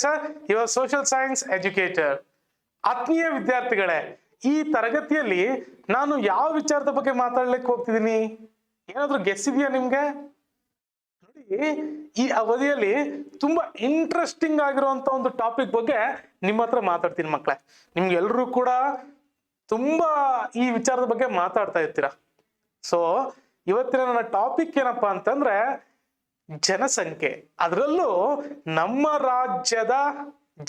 Sir, your social science educator. ಆತ್ಮೀಯ ವಿದ್ಯಾರ್ಥಿಗಳೇ, ಈ ತರಗತಿಯಲ್ಲಿ ನಾನು ಯಾವ ವಿಚಾರದ ಬಗ್ಗೆ ಮಾತಾಡ್ಲಿಕ್ಕೆ ಹೋಗ್ತಿದ್ದೀನಿ? ಏನಾದ್ರೂ ಗೆಸ್ ಇದೆಯಾ ನಿಮ್ಗೆ? ನೋಡಿ, ಈ ಅವಧಿಯಲ್ಲಿ ತುಂಬಾ ಇಂಟ್ರೆಸ್ಟಿಂಗ್ ಆಗಿರುವಂತ ಒಂದು ಟಾಪಿಕ್ ಬಗ್ಗೆ ನಿಮ್ಮ ಹತ್ರ ಮಾತಾಡ್ತೀನಿ ಮಕ್ಕಳೇ. ನಿಮ್ಗೆಲ್ರೂ ಕೂಡ ತುಂಬಾ ಈ ವಿಚಾರದ ಬಗ್ಗೆ ಮಾತಾಡ್ತಾ ಇರ್ತೀರಾ. ಸೊ ಇವತ್ತಿನ ನನ್ನ ಟಾಪಿಕ್ ಏನಪ್ಪಾ ಅಂತಂದ್ರೆ ಜನಸಂಖ್ಯೆ. ಅದರಲ್ಲೂ ನಮ್ಮ ರಾಜ್ಯದ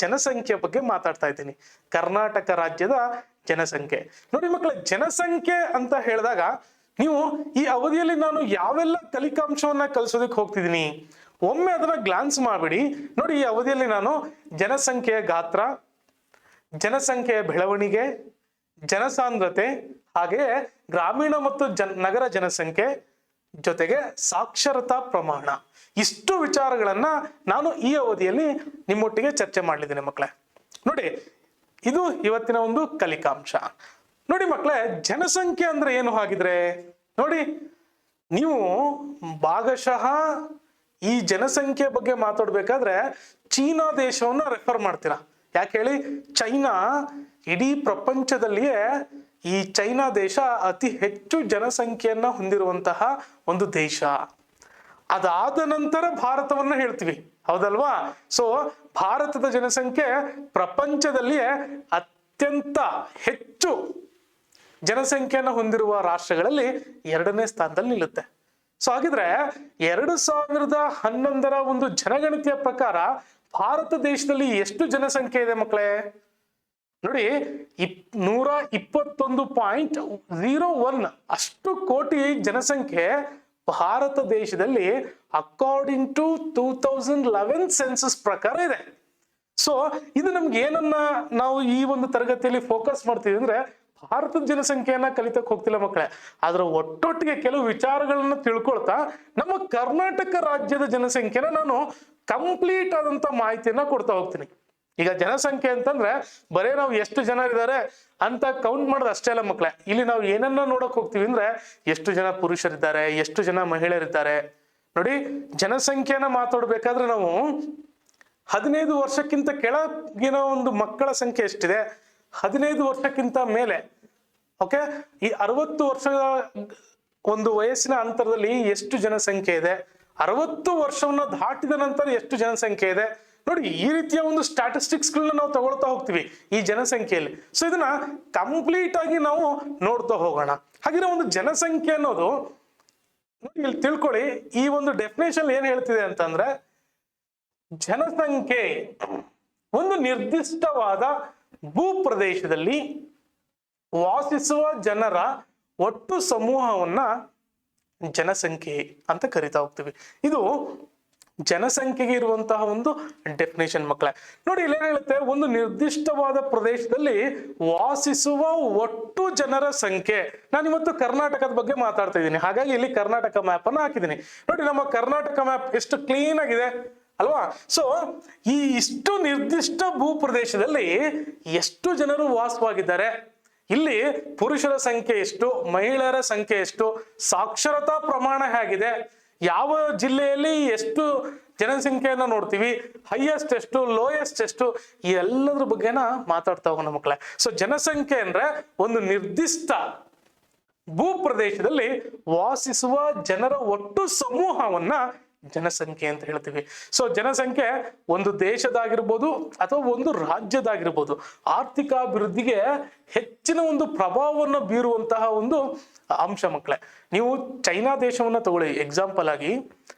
ಜನಸಂಖ್ಯೆ ಬಗ್ಗೆ ಮಾತಾಡ್ತಾ ಇದ್ದೀನಿ. ಕರ್ನಾಟಕ ರಾಜ್ಯದ ಜನಸಂಖ್ಯೆ. ನೋಡಿ ಮಕ್ಕಳೇ, ಜನಸಂಖ್ಯೆ ಅಂತ ಹೇಳಿದಾಗ ನೀವು ಈ ಅವಧಿಯಲ್ಲಿ ನಾನು ಯಾವೆಲ್ಲ ಕಲಿಕಾಂಶವನ್ನ ಕಲಿಸೋದಕ್ಕೆ ಹೋಗ್ತಿದ್ದೀನಿ ಒಮ್ಮೆ ಅದನ್ನ ಗ್ಲಾನ್ಸ್ ಮಾಡ್ಬಿಡಿ. ನೋಡಿ, ಈ ಅವಧಿಯಲ್ಲಿ ನಾನು ಜನಸಂಖ್ಯೆಯ ಗಾತ್ರ, ಜನಸಂಖ್ಯೆಯ ಬೆಳವಣಿಗೆ, ಜನಸಾಂದ್ರತೆ, ಹಾಗೆಯೇ ಗ್ರಾಮೀಣ ಮತ್ತು ನಗರ ಜನಸಂಖ್ಯೆ ಜೊತೆಗೆ ಸಾಕ್ಷರತಾ ಪ್ರಮಾಣ, ಇಷ್ಟು ವಿಚಾರಗಳನ್ನ ನಾನು ಈ ಅವಧಿಯಲ್ಲಿ ನಿಮ್ಮೊಟ್ಟಿಗೆ ಚರ್ಚೆ ಮಾಡಲಿದ್ದೇನೆ ಮಕ್ಕಳೇ. ನೋಡಿ, ಇದು ಇವತ್ತಿನ ಒಂದು ಕಲಿಕಾಂಶ. ನೋಡಿ ಮಕ್ಕಳೇ, ಜನಸಂಖ್ಯೆ ಅಂದ್ರೆ ಏನು ಹಾಗಿದ್ರೆ? ನೋಡಿ, ನೀವು ಭಾಗಶಃ ಈ ಜನಸಂಖ್ಯೆ ಬಗ್ಗೆ ಮಾತಾಡ್ಬೇಕಾದ್ರೆ ಚೀನಾ ದೇಶವನ್ನ ರೆಫರ್ ಮಾಡ್ತೀರಾ. ಯಾಕೆ ಹೇಳಿ? ಚೈನಾ ಇಡೀ ಪ್ರಪಂಚದಲ್ಲಿಯೇ ಈ ಚೈನಾ ದೇಶ ಅತಿ ಹೆಚ್ಚು ಜನಸಂಖ್ಯೆಯನ್ನ ಹೊಂದಿರುವಂತಹ ಒಂದು ದೇಶ. ಅದಾದ ನಂತರ ಭಾರತವನ್ನ ಹೇಳ್ತೀವಿ, ಹೌದಲ್ವಾ? ಸೊ ಭಾರತದ ಜನಸಂಖ್ಯೆ ಪ್ರಪಂಚದಲ್ಲಿಯೇ ಅತ್ಯಂತ ಹೆಚ್ಚು ಜನಸಂಖ್ಯೆಯನ್ನು ಹೊಂದಿರುವ ರಾಷ್ಟ್ರಗಳಲ್ಲಿ 2ನೇ ಸ್ಥಾನದಲ್ಲಿ ನಿಲ್ಲುತ್ತೆ. ಸೊ ಹಾಗಿದ್ರೆ 2011ರ ಒಂದು ಜನಗಣತಿಯ ಪ್ರಕಾರ ಭಾರತ ದೇಶದಲ್ಲಿ ಎಷ್ಟು ಜನಸಂಖ್ಯೆ ಇದೆ ಮಕ್ಕಳೇ? ನೋಡಿ, 121.01 ಅಷ್ಟು ಕೋಟಿ ಜನಸಂಖ್ಯೆ ಭಾರತ ದೇಶದಲ್ಲಿ ಅಕಾರ್ಡಿಂಗ್ ಟು 2011 ಸೆನ್ಸಸ್ ಪ್ರಕಾರ ಇದೆ. ಸೊ ಇದು ನಮ್ಗೆ ಏನನ್ನ ನಾವು ಈ ಒಂದು ತರಗತಿಯಲ್ಲಿ ಫೋಕಸ್ ಮಾಡ್ತೀವಿ ಅಂದ್ರೆ ಭಾರತದ ಜನಸಂಖ್ಯೆಯನ್ನ ಕಲಿತಕ್ಕೆ ಹೋಗ್ತಿಲ್ಲ ಮಕ್ಕಳೇ. ಅದರ ಒಟ್ಟೊಟ್ಟಿಗೆ ಕೆಲವು ವಿಚಾರಗಳನ್ನ ತಿಳ್ಕೊಳ್ತಾ ನಮ್ಮ ಕರ್ನಾಟಕ ರಾಜ್ಯದ ಜನಸಂಖ್ಯೆನ ನಾನು ಕಂಪ್ಲೀಟ್ ಆದಂತ ಮಾಹಿತಿಯನ್ನ ಕೊಡ್ತಾ ಹೋಗ್ತೀನಿ. ಈಗ ಜನಸಂಖ್ಯೆ ಅಂತಂದ್ರೆ ಬರೇ ನಾವು ಎಷ್ಟು ಜನ ಇದ್ದಾರೆ ಅಂತ ಕೌಂಟ್ ಮಾಡೋದು ಅಷ್ಟೇ ಅಲ್ಲ ಮಕ್ಕಳೇ. ಇಲ್ಲಿ ನಾವು ಏನನ್ನ ನೋಡಕ್ ಹೋಗ್ತೀವಿ ಅಂದ್ರೆ ಎಷ್ಟು ಜನ ಪುರುಷರಿದ್ದಾರೆ, ಎಷ್ಟು ಜನ ಮಹಿಳೆಯರಿದ್ದಾರೆ. ನೋಡಿ, ಜನಸಂಖ್ಯೆನ ಮಾತಾಡ್ಬೇಕಾದ್ರೆ ನಾವು 15 ವರ್ಷಕ್ಕಿಂತ ಕೆಳಗಿನ ಒಂದು ಮಕ್ಕಳ ಸಂಖ್ಯೆ ಎಷ್ಟಿದೆ, 15 ವರ್ಷಕ್ಕಿಂತ ಮೇಲೆ, ಓಕೆ, ಈ 60 ವರ್ಷದ ಒಂದು ವಯಸ್ಸಿನ ಅಂತರದಲ್ಲಿ ಎಷ್ಟು ಜನಸಂಖ್ಯೆ ಇದೆ, 60 ವರ್ಷವನ್ನ ದಾಟಿದ ನಂತರ ಎಷ್ಟು ಜನಸಂಖ್ಯೆ ಇದೆ. ನೋಡಿ, ಈ ರೀತಿಯ ಒಂದು ಸ್ಟ್ಯಾಟಿಸ್ಟಿಕ್ಸ್ ಗಳನ್ನ ನಾವು ತಗೊಳ್ತಾ ಹೋಗ್ತೀವಿ ಈ ಜನಸಂಖ್ಯೆಯಲ್ಲಿ. ಸೊ ಇದನ್ನ ಕಂಪ್ಲೀಟ್ ಆಗಿ ನಾವು ನೋಡ್ತಾ ಹೋಗೋಣ. ಹಾಗಿದ್ರೆ ಒಂದು ಜನಸಂಖ್ಯೆ ಅನ್ನೋದು ನೋಡಿ, ಇಲ್ಲಿ ತಿಳ್ಕೊಳ್ಳಿ, ಈ ಒಂದು ಡೆಫಿನೇಷನ್ ಏನ್ ಹೇಳ್ತಿದೆ ಅಂತಂದ್ರೆ ಜನಸಂಖ್ಯೆ ಒಂದು ನಿರ್ದಿಷ್ಟವಾದ ಭೂಪ್ರದೇಶದಲ್ಲಿ ವಾಸಿಸುವ ಜನರ ಒಟ್ಟು ಸಮೂಹವನ್ನ ಜನಸಂಖ್ಯೆ ಅಂತ ಕರಿತಾ ಹೋಗ್ತೀವಿ. ಇದು ಜನಸಂಖ್ಯೆಗೆ ಇರುವಂತಹ ಒಂದು ಡೆಫಿನೇಷನ್ ಮಕ್ಕಳೇ. ನೋಡಿ, ಇಲ್ಲಿ ಏನ್ ಹೇಳುತ್ತೆ, ಒಂದು ನಿರ್ದಿಷ್ಟವಾದ ಪ್ರದೇಶದಲ್ಲಿ ವಾಸಿಸುವ ಒಟ್ಟು ಜನರ ಸಂಖ್ಯೆ. ನಾನು ಇವತ್ತು ಕರ್ನಾಟಕದ ಬಗ್ಗೆ ಮಾತಾಡ್ತಾ ಇದ್ದೀನಿ, ಹಾಗಾಗಿ ಇಲ್ಲಿ ಕರ್ನಾಟಕ ಮ್ಯಾಪ್ ಅನ್ನು ಹಾಕಿದ್ದೀನಿ. ನೋಡಿ, ನಮ್ಮ ಕರ್ನಾಟಕ ಮ್ಯಾಪ್ ಎಷ್ಟು ಕ್ಲೀನ್ ಆಗಿದೆ ಅಲ್ವಾ? ಸೊ ಈ ಇಷ್ಟು ನಿರ್ದಿಷ್ಟ ಭೂಪ್ರದೇಶದಲ್ಲಿ ಎಷ್ಟು ಜನರು ವಾಸವಾಗಿದ್ದಾರೆ, ಇಲ್ಲಿ ಪುರುಷರ ಸಂಖ್ಯೆ ಎಷ್ಟು, ಮಹಿಳೆಯರ ಸಂಖ್ಯೆ ಎಷ್ಟು, ಸಾಕ್ಷರತಾ ಪ್ರಮಾಣ ಹೇಗಿದೆ, ಯಾವ ಜಿಲ್ಲೆಯಲ್ಲಿ ಎಷ್ಟು ಜನಸಂಖ್ಯೆಯನ್ನ ನೋಡ್ತೀವಿ, ಹೈಯೆಸ್ಟ್ ಎಷ್ಟು, ಲೋಯೆಸ್ಟ್ ಎಷ್ಟು, ಈ ಎಲ್ಲದ್ರ ಬಗ್ಗೆನ ಮಾತಾಡ್ತಾ ಹೋಗೋಣ ಮಕ್ಕಳೇ. ಸೊ ಜನಸಂಖ್ಯೆ ಅಂದ್ರೆ ಒಂದು ನಿರ್ದಿಷ್ಟ ಭೂಪ್ರದೇಶದಲ್ಲಿ ವಾಸಿಸುವ ಜನರ ಒಟ್ಟು ಸಮೂಹವನ್ನ ಜನಸಂಖ್ಯೆ ಅಂತ ಹೇಳ್ತೀವಿ. ಸೊ ಜನಸಂಖ್ಯೆ ಒಂದು ದೇಶದಾಗಿರ್ಬೋದು ಅಥವಾ ಒಂದು ರಾಜ್ಯದಾಗಿರ್ಬೋದು ಆರ್ಥಿಕ ಅಭಿವೃದ್ಧಿಗೆ ಹೆಚ್ಚಿನ ಒಂದು ಪ್ರಭಾವವನ್ನು ಬೀರುವಂತಹ ಒಂದು ಅಂಶ ಮಕ್ಕಳೇ. ನೀವು ಚೈನಾ ದೇಶವನ್ನ ತಗೊಳ್ಳಿ ಎಕ್ಸಾಂಪಲ್ ಆಗಿ.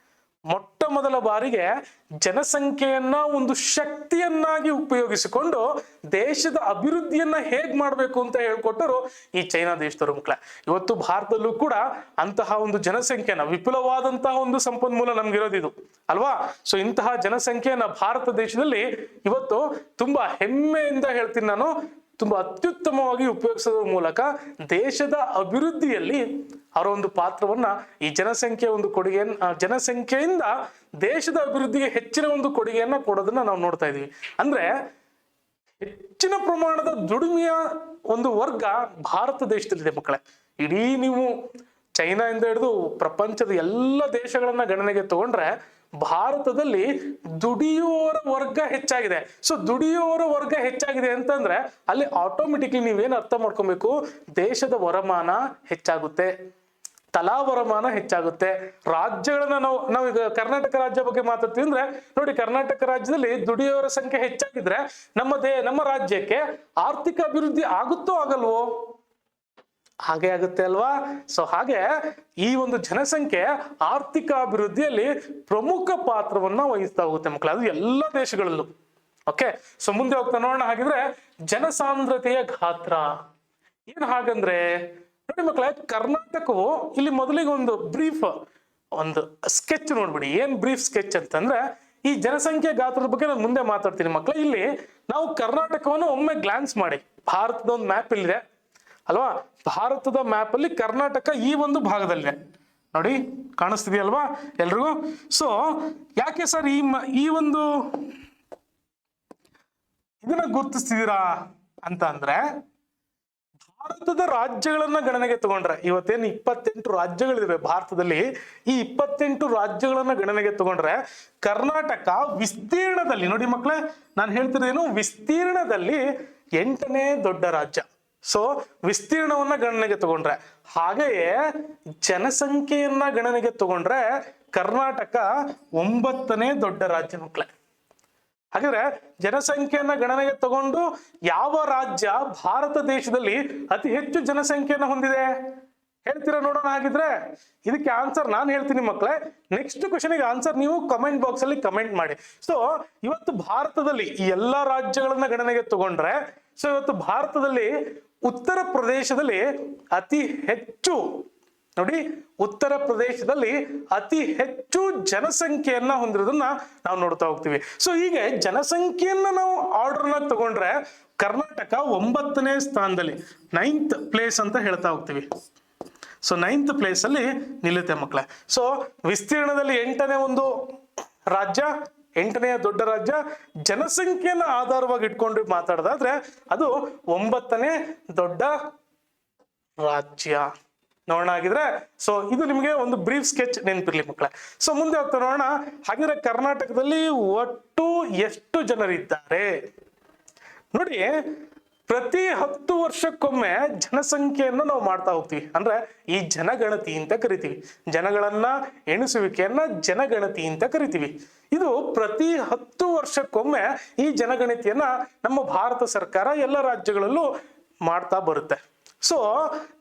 ಮೊಟ್ಟ ಮೊದಲ ಬಾರಿಗೆ ಜನಸಂಖ್ಯೆಯನ್ನ ಒಂದು ಶಕ್ತಿಯನ್ನಾಗಿ ಉಪಯೋಗಿಸಿಕೊಂಡು ದೇಶದ ಅಭಿವೃದ್ಧಿಯನ್ನ ಹೇಗ್ ಮಾಡ್ಬೇಕು ಅಂತ ಹೇಳ್ಕೊಟ್ಟರು ಈ ಚೈನಾ ದೇಶದವರು ಮಕ್ಕಳೇ. ಇವತ್ತು ಭಾರತದಲ್ಲೂ ಕೂಡ ಅಂತಹ ಒಂದು ಜನಸಂಖ್ಯೆನ, ವಿಪುಲವಾದಂತಹ ಒಂದು ಸಂಪನ್ಮೂಲ ನಮ್ಗಿರೋದಿದು ಅಲ್ವಾ? ಸೊ ಇಂತಹ ಜನಸಂಖ್ಯೆಯನ್ನ ಭಾರತ ದೇಶದಲ್ಲಿ ಇವತ್ತು ತುಂಬಾ ಹೆಮ್ಮೆಯಿಂದ ಹೇಳ್ತೀನಿ ನಾನು, ತುಂಬಾ ಅತ್ಯುತ್ತಮವಾಗಿ ಉಪಯೋಗಿಸೋದ್ರ ಮೂಲಕ ದೇಶದ ಅಭಿವೃದ್ಧಿಯಲ್ಲಿ ಅವರ ಒಂದು ಪಾತ್ರವನ್ನ, ಈ ಜನಸಂಖ್ಯೆ ಒಂದು ಕೊಡುಗೆಯನ್ನ, ಜನಸಂಖ್ಯೆಯಿಂದ ದೇಶದ ಅಭಿವೃದ್ಧಿಗೆ ಹೆಚ್ಚಿನ ಒಂದು ಕೊಡುಗೆಯನ್ನ ಕೊಡೋದನ್ನ ನಾವು ನೋಡ್ತಾ ಇದೀವಿ. ಅಂದ್ರೆ ಹೆಚ್ಚಿನ ಪ್ರಮಾಣದ ದುಡಿಮೆಯ ಒಂದು ವರ್ಗ ಭಾರತ ದೇಶದಲ್ಲಿದೆ ಮಕ್ಕಳೇ. ಇಡೀ ನೀವು ಚೈನಾ ಇಂದ ಹಿಡಿದು ಪ್ರಪಂಚದ ಎಲ್ಲ ದೇಶಗಳನ್ನ ಗಣನೆಗೆ ತಗೊಂಡ್ರೆ ಭಾರತದಲ್ಲಿ ದುಡಿಯುವವರ ವರ್ಗ ಹೆಚ್ಚಾಗಿದೆ. ಸೊ ದುಡಿಯುವವರ ವರ್ಗ ಹೆಚ್ಚಾಗಿದೆ ಅಂತಂದ್ರೆ ಅಲ್ಲಿ ಆಟೋಮೆಟಿಕ್ಲಿ ನೀವೇನ್ ಅರ್ಥ ಮಾಡ್ಕೊಬೇಕು, ದೇಶದ ವರಮಾನ ಹೆಚ್ಚಾಗುತ್ತೆ, ತಲಾ ವರಮಾನ ಹೆಚ್ಚಾಗುತ್ತೆ. ರಾಜ್ಯಗಳನ್ನ ನಾವೀಗ ಕರ್ನಾಟಕ ರಾಜ್ಯ ಬಗ್ಗೆ ಮಾತಾಡ್ತೀವಿ ಅಂದ್ರೆ ನೋಡಿ, ಕರ್ನಾಟಕ ರಾಜ್ಯದಲ್ಲಿ ದುಡಿಯುವವರ ಸಂಖ್ಯೆ ಹೆಚ್ಚಾಗಿದ್ರೆ ನಮ್ಮ ರಾಜ್ಯಕ್ಕೆ ಆರ್ಥಿಕ ಅಭಿವೃದ್ಧಿ ಆಗುತ್ತೋ ಆಗಲ್ವೋ? ಹಾಗೆ ಆಗುತ್ತೆ ಅಲ್ವಾ? ಸೊ ಹಾಗೆ ಈ ಒಂದು ಜನಸಂಖ್ಯೆ ಆರ್ಥಿಕ ಅಭಿವೃದ್ಧಿಯಲ್ಲಿ ಪ್ರಮುಖ ಪಾತ್ರವನ್ನ ವಹಿಸ್ತಾ ಹೋಗುತ್ತೆ ಮಕ್ಕಳು, ಅದು ಎಲ್ಲ ದೇಶಗಳಲ್ಲೂ. ಓಕೆ, ಸೊ ಮುಂದೆ ಹೋಗ್ತಾ ನೋಡೋಣ. ಹಾಗಿದ್ರೆ ಜನಸಾಂದ್ರತೆಯ ಗಾತ್ರ ಏನ್ ಹಾಗಂದ್ರೆ ನೋಡಿ ಮಕ್ಕಳೇ, ಕರ್ನಾಟಕವು ಇಲ್ಲಿ ಮೊದಲಿಗೆ ಒಂದು ಸ್ಕೆಚ್ ನೋಡ್ಬಿಡಿ. ಏನ್ ಬ್ರೀಫ್ ಸ್ಕೆಚ್ ಅಂತಂದ್ರೆ ಈ ಜನಸಂಖ್ಯೆ ಗಾತ್ರದ ಬಗ್ಗೆ ನಾನು ಮುಂದೆ ಮಾತಾಡ್ತೀನಿ ಮಕ್ಕಳೇ. ಇಲ್ಲಿ ನಾವು ಕರ್ನಾಟಕವನ್ನು ಒಮ್ಮೆ ಗ್ಲಾನ್ಸ್ ಮಾಡಿ, ಭಾರತದ ಒಂದು ಮ್ಯಾಪ್ ಇಲ್ಲಿದೆ ಅಲ್ವಾ? ಭಾರತದ ಮ್ಯಾಪ್ ಅಲ್ಲಿ ಕರ್ನಾಟಕ ಈ ಒಂದು ಭಾಗದಲ್ಲಿದೆ ನೋಡಿ, ಕಾಣಿಸ್ತಿದೆಯಲ್ವಾ ಎಲ್ರಿಗೂ? ಸೊ ಯಾಕೆ ಸರ್ ಈ ಒಂದು ಇದನ್ನ ಗುರುತಿಸ್ತಿದ್ದೀರಾ ಅಂತ ಅಂದ್ರೆ, ಭಾರತದ ರಾಜ್ಯಗಳನ್ನ ಗಣನೆಗೆ ತಗೊಂಡ್ರೆ, ಇವತ್ತೇನು 28 ರಾಜ್ಯಗಳಿವೆ ಭಾರತದಲ್ಲಿ, ಈ 28 ರಾಜ್ಯಗಳನ್ನ ಗಣನೆಗೆ ತಗೊಂಡ್ರೆ ಕರ್ನಾಟಕ ವಿಸ್ತೀರ್ಣದಲ್ಲಿ ನೋಡಿ ಮಕ್ಕಳೇ, ನಾನು ಹೇಳ್ತಿರೋದೇನು, ವಿಸ್ತೀರ್ಣದಲ್ಲಿ 8ನೇ ದೊಡ್ಡ ರಾಜ್ಯ. ಸೊ ವಿಸ್ತೀರ್ಣವನ್ನ ಗಣನೆಗೆ ತಗೊಂಡ್ರೆ, ಹಾಗೆಯೇ ಜನಸಂಖ್ಯೆಯನ್ನ ಗಣನೆಗೆ ತಗೊಂಡ್ರೆ ಕರ್ನಾಟಕ 9ನೇ ದೊಡ್ಡ ರಾಜ್ಯ ಮಕ್ಕಳೇ. ಹಾಗಾದ್ರೆ ಜನಸಂಖ್ಯೆಯನ್ನ ಗಣನೆಗೆ ತಗೊಂಡು ಯಾವ ರಾಜ್ಯ ಭಾರತ ದೇಶದಲ್ಲಿ ಅತಿ ಹೆಚ್ಚು ಜನಸಂಖ್ಯೆಯನ್ನ ಹೊಂದಿದೆ ಹೇಳ್ತೀರಾ ನೋಡೋಣ. ಹಾಗಿದ್ರೆ ಇದಕ್ಕೆ ಆನ್ಸರ್ ನಾನು ಹೇಳ್ತೀನಿ ಮಕ್ಕಳೇ. ನೆಕ್ಸ್ಟ್ ಕ್ವಶನ್ಗೆ ಆನ್ಸರ್ ನೀವು ಕಮೆಂಟ್ ಬಾಕ್ಸ್ ಅಲ್ಲಿ ಕಮೆಂಟ್ ಮಾಡಿ. ಸೊ ಇವತ್ತು ಭಾರತದಲ್ಲಿ ಈ ಎಲ್ಲಾ ರಾಜ್ಯಗಳನ್ನ ಗಣನೆಗೆ ತಗೊಂಡ್ರೆ, ಸೊ ಇವತ್ತು ಭಾರತದಲ್ಲಿ ಉತ್ತರ ಪ್ರದೇಶದಲ್ಲಿ ಅತಿ ಹೆಚ್ಚು ನೋಡಿ, ಉತ್ತರ ಪ್ರದೇಶದಲ್ಲಿ ಅತಿ ಹೆಚ್ಚು ಜನಸಂಖ್ಯೆಯನ್ನ ಹೊಂದಿರೋದನ್ನ ನಾವು ನೋಡ್ತಾ ಹೋಗ್ತೀವಿ. ಸೊ ಹೀಗೆ ಜನಸಂಖ್ಯೆಯನ್ನ ನಾವು ಆರ್ಡರ್ನ ತಗೊಂಡ್ರೆ ಕರ್ನಾಟಕ 9ನೇ ಸ್ಥಾನದಲ್ಲಿ, 9th ಪ್ಲೇಸ್ ಅಂತ ಹೇಳ್ತಾ ಹೋಗ್ತೀವಿ. ಸೊ 9th ಪ್ಲೇಸ್ ಅಲ್ಲಿ ನಿಲ್ಲುತ್ತೆ ಮಕ್ಕಳೇ. ಸೊ ವಿಸ್ತೀರ್ಣದಲ್ಲಿ 8ನೇ ಒಂದು ರಾಜ್ಯ, 8ನೇ ದೊಡ್ಡ ರಾಜ್ಯ. ಜನಸಂಖ್ಯೆಯನ್ನ ಆಧಾರವಾಗಿ ಇಟ್ಕೊಂಡು ಮಾತಾಡೋದಾದ್ರೆ ಅದು 9ನೇ ದೊಡ್ಡ ರಾಜ್ಯ. ನೋಡೋಣ ಆಗಿದ್ರೆ. ಸೊ ಇದು ನಿಮಗೆ ಒಂದು ಬ್ರೀಫ್ ಸ್ಕೆಚ್ ನೆನಪಿರ್ಲಿ ಮಕ್ಕಳೇ. ಸೊ ಮುಂದೆ ಹೋಗ್ತಾ ನೋಡೋಣ. ಹಾಗಿದ್ರೆ ಕರ್ನಾಟಕದಲ್ಲಿ ಒಟ್ಟು ಎಷ್ಟು ಜನರಿದ್ದಾರೆ ನೋಡಿ. ಪ್ರತಿ 10 ವರ್ಷಕ್ಕೊಮ್ಮೆ ಜನಸಂಖ್ಯೆಯನ್ನು ನಾವು ಮಾಡ್ತಾ ಹೋಗ್ತೀವಿ, ಅಂದ್ರೆ ಈ ಜನಗಣತಿ ಅಂತ ಕರಿತೀವಿ. ಜನಗಳನ್ನ ಎಣಿಸುವಿಕೆಯನ್ನ ಜನಗಣತಿ ಅಂತ ಕರಿತೀವಿ. ಇದು ಪ್ರತಿ 10 ವರ್ಷಕ್ಕೊಮ್ಮೆ ಈ ಜನಗಣತಿಯನ್ನ ನಮ್ಮ ಭಾರತ ಸರ್ಕಾರ ಎಲ್ಲ ರಾಜ್ಯಗಳಲ್ಲೂ ಮಾಡ್ತಾ ಬರುತ್ತೆ. ಸೊ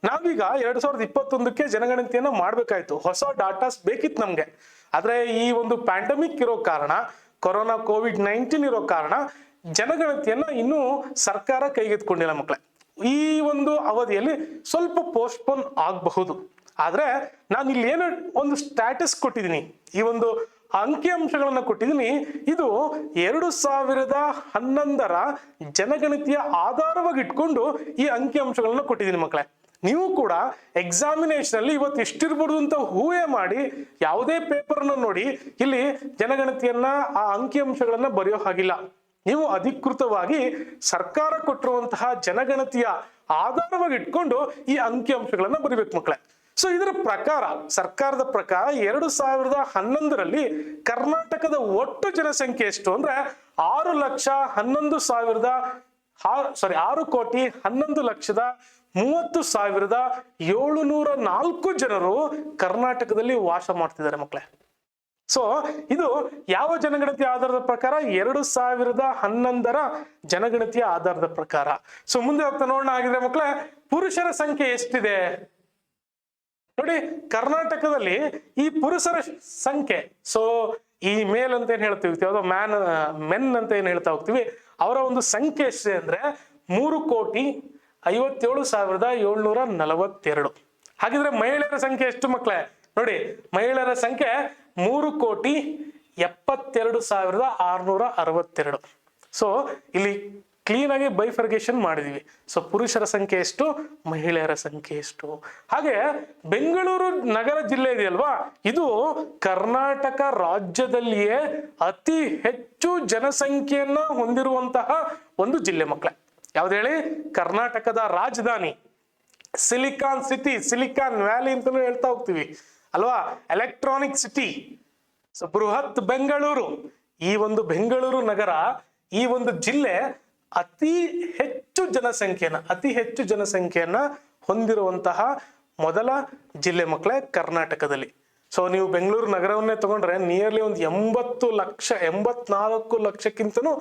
ನಾವೀಗ 2021ಕ್ಕೆ ಜನಗಣತಿಯನ್ನ ಮಾಡ್ಬೇಕಾಯ್ತು, ಹೊಸ ಡಾಟಾಸ್ ಬೇಕಿತ್ತು ನಮ್ಗೆ. ಆದ್ರೆ ಈ ಒಂದು ಪ್ಯಾಂಡಮಿಕ್ ಇರೋ ಕಾರಣ, ಕೊರೋನಾ COVID-19 ಇರೋ ಕಾರಣ ಜನಗಣತಿಯನ್ನ ಇನ್ನೂ ಸರ್ಕಾರ ಕೈಗೆತ್ಕೊಂಡಿಲ್ಲ ಮಕ್ಕಳೇ. ಈ ಒಂದು ಅವಧಿಯಲ್ಲಿ ಸ್ವಲ್ಪ ಪೋಸ್ಟ್ಪೋನ್ ಆಗಬಹುದು. ಆದ್ರೆ ನಾನು ಇಲ್ಲಿ ಏನು ಒಂದು ಸ್ಟ್ಯಾಟಸ್ ಕೊಟ್ಟಿದ್ದೀನಿ, ಈ ಒಂದು ಅಂಕಿಅಂಶಗಳನ್ನ ಕೊಟ್ಟಿದ್ದೀನಿ. ಇದು 2011ರ ಜನಗಣತಿಯ ಆಧಾರವಾಗಿ ಇಟ್ಕೊಂಡು ಈ ಅಂಕಿಅಂಶಗಳನ್ನ ಕೊಟ್ಟಿದ್ದೀನಿ ಮಕ್ಕಳೇ. ನೀವು ಕೂಡ ಎಕ್ಸಾಮಿನೇಷನ್ ಅಲ್ಲಿ ಇವತ್ತು ಎಷ್ಟಿರ್ಬೋದು ಅಂತ ಊಹೆ ಮಾಡಿ ಯಾವುದೇ ಪೇಪರ್ನ ನೋಡಿ ಇಲ್ಲಿ ಜನಗಣತಿಯನ್ನ ಆ ಅಂಕಿಅಂಶಗಳನ್ನ ಬರೆಯೋ ಹಾಗಿಲ್ಲ. ನೀವು ಅಧಿಕೃತವಾಗಿ ಸರ್ಕಾರ ಕೊಟ್ಟಿರುವಂತಹ ಜನಗಣತಿಯ ಆಧಾರವಾಗಿ ಇಟ್ಕೊಂಡು ಈ ಅಂಕಿಅಂಶಗಳನ್ನ ಬರಿಬೇಕು ಮಕ್ಕಳೇ. ಸೊ ಇದರ ಪ್ರಕಾರ, ಸರ್ಕಾರದ ಪ್ರಕಾರ 2011ರಲ್ಲಿ ಕರ್ನಾಟಕದ ಒಟ್ಟು ಜನಸಂಖ್ಯೆ ಎಷ್ಟು ಅಂದ್ರೆ 6,11,30,704 ಜನರು ಕರ್ನಾಟಕದಲ್ಲಿ ವಾಸ ಮಾಡ್ತಿದ್ದಾರೆ ಮಕ್ಕಳೇ. ಸೊ ಇದು ಯಾವ ಜನಗಣತಿ ಆಧಾರದ ಪ್ರಕಾರ? 2011ರ ಜನಗಣತಿಯ ಆಧಾರದ ಪ್ರಕಾರ. ಸೊ ಮುಂದೆ ಹೋಗ್ತಾ ನೋಡೋಣ. ಆಗಿದ್ರೆ ಮಕ್ಕಳೇ, ಪುರುಷರ ಸಂಖ್ಯೆ ಎಷ್ಟಿದೆ ನೋಡಿ. ಕರ್ನಾಟಕದಲ್ಲಿ ಈ ಪುರುಷರ ಸಂಖ್ಯೆ, ಸೊ ಈ ಮೇಲ್ ಅಂತ ಏನ್ ಹೇಳ್ತೀವಿ, ಯಾವ್ದೋ ಮೆನ್ ಅಂತ ಏನ್ ಹೇಳ್ತಾ ಹೋಗ್ತೀವಿ, ಅವರ ಒಂದು ಸಂಖ್ಯೆ ಎಷ್ಟಿದೆ ಅಂದ್ರೆ 3,57,742. ಹಾಗಿದ್ರೆ ಮಹಿಳೆಯರ ಸಂಖ್ಯೆ ಎಷ್ಟು ಮಕ್ಕಳೇ ನೋಡಿ? ಮಹಿಳೆಯರ ಸಂಖ್ಯೆ 3,72,662. ಸೊ ಇಲ್ಲಿ ಕ್ಲೀನ್ ಆಗಿ ಬೈಫರ್ಗೇಷನ್ ಮಾಡಿದೀವಿ. ಸೊ ಪುರುಷರ ಸಂಖ್ಯೆ ಎಷ್ಟು, ಮಹಿಳೆಯರ ಸಂಖ್ಯೆ ಎಷ್ಟು. ಹಾಗೆ ಬೆಂಗಳೂರು ನಗರ ಜಿಲ್ಲೆ ಇದೆಯಲ್ವಾ, ಇದು ಕರ್ನಾಟಕ ರಾಜ್ಯದಲ್ಲಿಯೇ ಅತಿ ಹೆಚ್ಚು ಜನಸಂಖ್ಯೆಯನ್ನ ಹೊಂದಿರುವಂತಹ ಒಂದು ಜಿಲ್ಲೆ ಮಕ್ಕಳೇ. ಯಾವ್ದು ಹೇಳಿ? ಕರ್ನಾಟಕದ ರಾಜಧಾನಿ ಸಿಲಿಕಾನ್ ಸಿಟಿ, ಸಿಲಿಕಾನ್ ವ್ಯಾಲಿ ಅಂತಾನು ಹೇಳ್ತಾ ಹೋಗ್ತೀವಿ ಅಲ್ವಾ, ಎಲೆಕ್ಟ್ರಾನಿಕ್ ಸಿಟಿ. ಸೊ ಬೃಹತ್ ಬೆಂಗಳೂರು, ಈ ಒಂದು ಬೆಂಗಳೂರು ನಗರ, ಈ ಒಂದು ಜಿಲ್ಲೆ ಅತಿ ಹೆಚ್ಚು ಜನಸಂಖ್ಯೆಯನ್ನ ಹೊಂದಿರುವಂತಹ ಮೊದಲ ಜಿಲ್ಲೆ ಮಕ್ಕಳೇ ಕರ್ನಾಟಕದಲ್ಲಿ. ಸೊ ನೀವು ಬೆಂಗಳೂರು ನಗರವನ್ನೇ ತಗೊಂಡ್ರೆ ನಿಯರ್ಲಿ ಒಂದು 84 ಲಕ್ಷಕ್ಕಿಂತನೂ